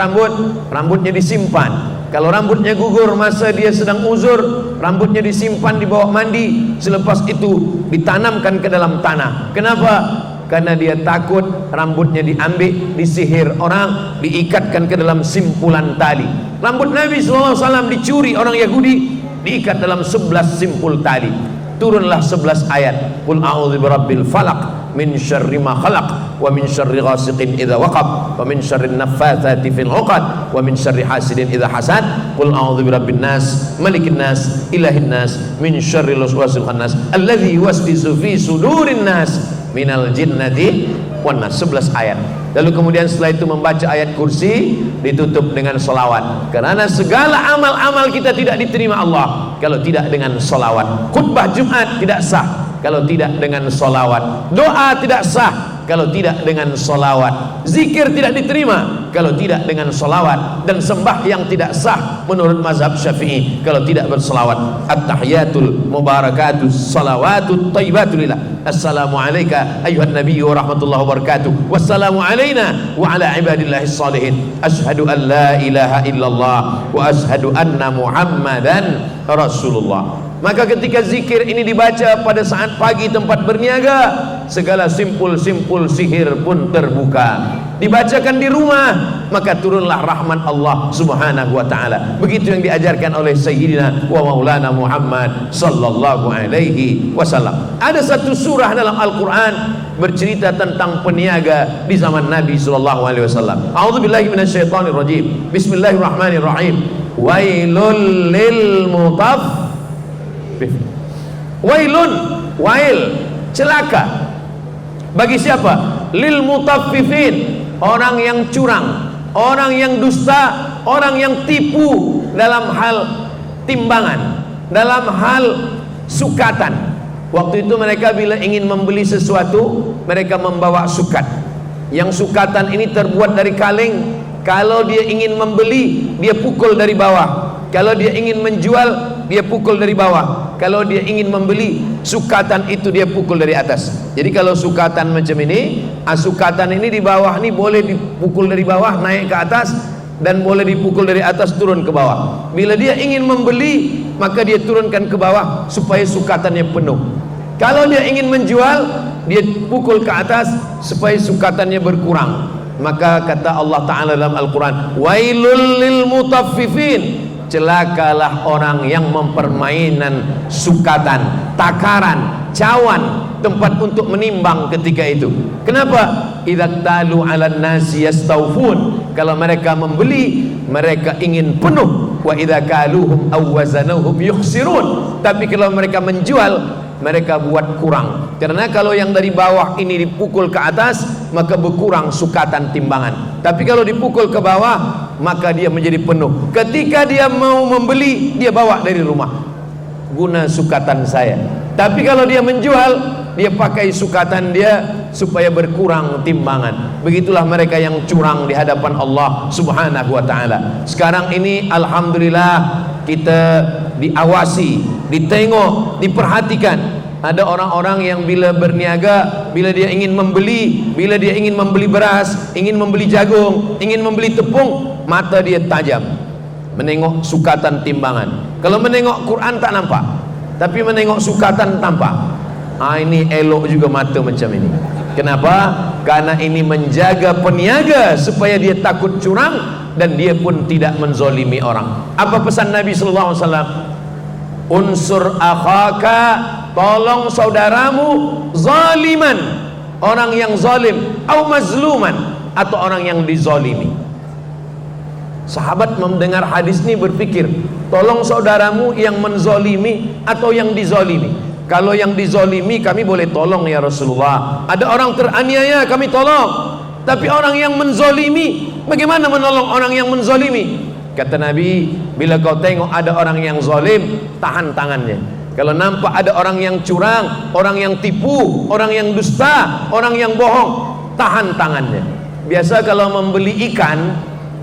rambutnya disimpan. Kalau rambutnya gugur masa dia sedang uzur, rambutnya disimpan di bawah mandi, selepas itu ditanamkan ke dalam tanah. Kenapa? Karena dia takut rambutnya diambil, disihir orang, diikatkan ke dalam simpulan tali. Rambut Nabi SAW dicuri orang Yahudi, diikat dalam 11 simpul tali. Turunlah 11 ayat. Qul a'udzu birabbil falaq min syarri ma khalaq wa min syarri ghasiqin idza waqab wa min syarri naffatsati fil 'uqad wa min syarri hasidin idza hasad. Qul a'udzu birabbin nas malikin nas ilahin nas min syarril waswasil khannas alladzi yuwaswisu fi sudurin nas minal jinnati wan nas. 11 ayat. Lalu kemudian setelah itu membaca ayat kursi, ditutup dengan solawat. Karena segala amal-amal kita tidak diterima Allah kalau tidak dengan solawat. Khutbah Jumat tidak sah kalau tidak dengan solawat. Doa tidak sah kalau tidak dengan solawat. Zikir tidak diterima kalau tidak dengan solawat. Dan sembahyang tidak sah menurut mazhab Syafi'i kalau tidak bersolawat. At-tahiyatul mubarakatus salawatut thayyibatulillah. Assalamu alayka ayuhan nabiyyu wa rahmatullahi wa barakatuh. Wassalamu alayna wa ala ibadillahis salihin. Ashhadu an la ilaha illallah wa ashhadu anna Muhammadan Rasulullah. Maka ketika zikir ini dibaca pada saat pagi tempat berniaga, segala simpul-simpul sihir pun terbuka. Dibacakan di rumah, maka turunlah rahmat Allah Subhanahu wa taala. Begitu yang diajarkan oleh Sayyidina wa Maulana Muhammad sallallahu alaihi wasallam. Ada satu surah dalam Al-Qur'an bercerita tentang peniaga di zaman Nabi sallallahu alaihi wasallam. A'udzubillahi minasyaitonir rajim. Bismillahirrahmanirrahim. Wailul lil Wailun, wail, celaka. Bagi siapa? Lil mutaffifin, orang yang curang, orang yang dusta, orang yang tipu dalam hal timbangan, dalam hal sukatan. Waktu itu mereka bila ingin membeli sesuatu, mereka membawa sukat. Yang sukatan ini terbuat dari kaleng. Kalau dia ingin membeli, dia pukul dari bawah. Kalau dia ingin menjual, dia pukul dari bawah. Kalau dia ingin membeli, sukatan itu dia pukul dari atas. Jadi kalau sukatan macam ini, sukatan ini di bawah ini boleh dipukul dari bawah naik ke atas, dan boleh dipukul dari atas turun ke bawah. Bila dia ingin membeli, maka dia turunkan ke bawah supaya sukatannya penuh. Kalau dia ingin menjual, dia pukul ke atas supaya sukatannya berkurang. Maka kata Allah Ta'ala dalam Al-Quran, wailul lil mutaffifin, celakalah orang yang mempermainan sukatan, takaran, cawan, tempat untuk menimbang ketika itu. Kenapa? Idza talu 'alan nasi yastawfun, kalau mereka membeli, mereka ingin penuh. Wa idza kaluhum aw wazanuhum yukhsirun, tapi kalau mereka menjual, mereka buat kurang. Karena kalau yang dari bawah ini dipukul ke atas, maka berkurang sukatan timbangan. Tapi kalau dipukul ke bawah, maka dia menjadi penuh. Ketika dia mau membeli, dia bawa dari rumah, guna sukatan saya. Tapi kalau dia menjual, dia pakai sukatan dia supaya berkurang timbangan. Begitulah mereka yang curang di hadapan Allah Subhanahu wa ta'ala. Sekarang ini alhamdulillah kita diawasi, ditengok, diperhatikan. Ada orang-orang yang bila berniaga, bila dia ingin membeli, bila dia ingin membeli beras, ingin membeli jagung, ingin membeli tepung, mata dia tajam menengok sukatan timbangan. Kalau menengok Quran tak nampak, tapi menengok sukatan tampak. Ini elok juga mata macam ini. Kenapa? Karena ini menjaga peniaga supaya dia takut curang dan dia pun tidak menzolimi orang. Apa pesan Nabi sallallahu alaihi wasallam? Unsur akhaka, tolong saudaramu zaliman, orang yang zalim, atau mazluman, atau orang yang dizalimi. Sahabat mendengar hadis ini berpikir, tolong saudaramu yang menzalimi atau yang dizalimi? Kalau yang dizalimi kami boleh tolong ya Rasulullah. Ada orang teraniaya kami tolong. Tapi orang yang menzalimi, bagaimana menolong orang yang menzalimi? Kata Nabi, bila kau tengok ada orang yang zalim, tahan tangannya. Kalau nampak ada orang yang curang, orang yang tipu, orang yang dusta, orang yang bohong, tahan tangannya. Biasa kalau membeli ikan,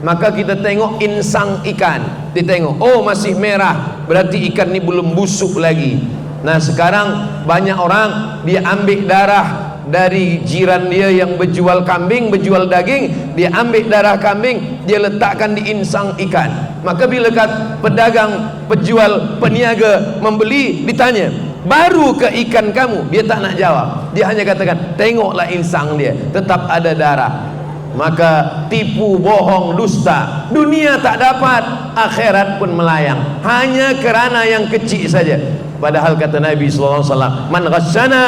maka kita tengok insang ikan, ditengok, oh masih merah, berarti ikan ini belum busuk lagi. Nah sekarang banyak orang dia ambil darah dari jiran dia yang berjual kambing, berjual daging, dia ambil darah kambing, dia letakkan di insang ikan. Maka bila pedagang, penjual, peniaga membeli, ditanya, baru ke ikan kamu? Dia tak nak jawab, dia hanya katakan, tengoklah insang dia, tetap ada darah. Maka tipu, bohong, dusta, dunia tak dapat, akhirat pun melayang, hanya kerana yang kecil saja. Padahal kata Nabi sallallahu alaihi wasallam, man ghasyana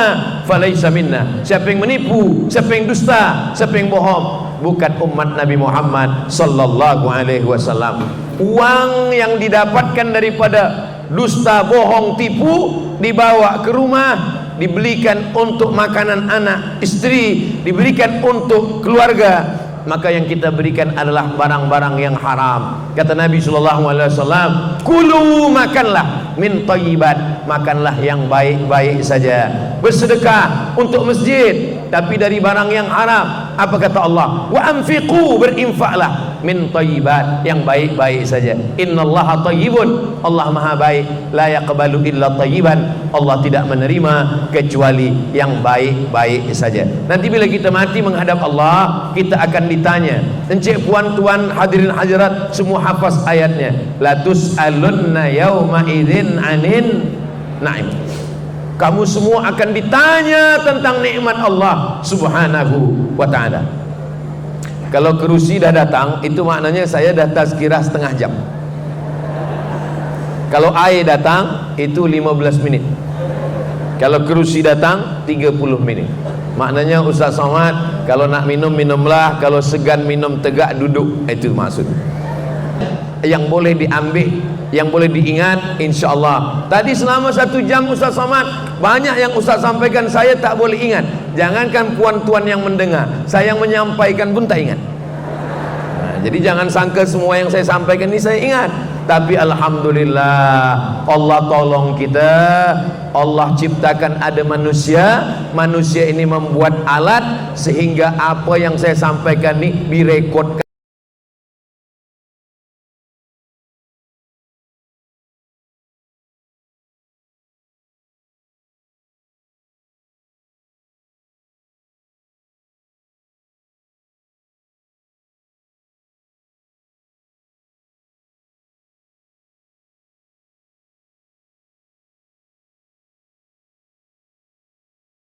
falaysa minna, siapa yang menipu, siapa yang dusta, siapa yang bohong, bukan umat Nabi Muhammad sallallahu alaihi wasallam. Uang yang didapatkan daripada dusta, bohong, tipu, dibawa ke rumah, dibelikan untuk makanan anak, istri, diberikan untuk keluarga, maka yang kita berikan adalah barang-barang yang haram. Kata Nabi sallallahu alaihi wasallam, kulu, makanlah, min thayyibat, makanlah yang baik-baik saja. Bersedekah untuk masjid, tapi dari barang yang haram. Apa kata Allah? Wa anfiqu, berinfaklah, min thayyibat, yang baik-baik saja. Innallaha thayyibun, Allah maha baik, la yaqbalu illa thayyiban, Allah tidak menerima kecuali yang baik-baik saja. Nanti bila kita mati menghadap Allah, kita akan ditanya. Encik, puan, tuan, hadirin hadirat, semua hafaz ayatnya. La tus'alunna yawma idzin anin na'im. Kamu semua akan ditanya tentang nikmat Allah Subhanahu wa ta'ala. Kalau kerusi dah datang, itu maknanya saya dah tazkirah setengah jam. Kalau air datang, itu 15 minit. Kalau kerusi datang, 30 menit. Maknanya Ustaz Somad, kalau nak minum, minumlah. Kalau segan minum, tegak duduk. Itu maksud. Yang boleh diambil, yang boleh diingat, insyaAllah. Tadi selama 1 jam Ustaz Somad, banyak yang Ustaz sampaikan saya tak boleh ingat. Jangankan puan-tuan yang mendengar, saya yang menyampaikan pun tak ingat. Jadi jangan sangka semua yang saya sampaikan ini saya ingat. Tapi alhamdulillah, Allah tolong kita. Allah ciptakan ada manusia. Manusia ini membuat alat sehingga apa yang saya sampaikan ini direkodkan.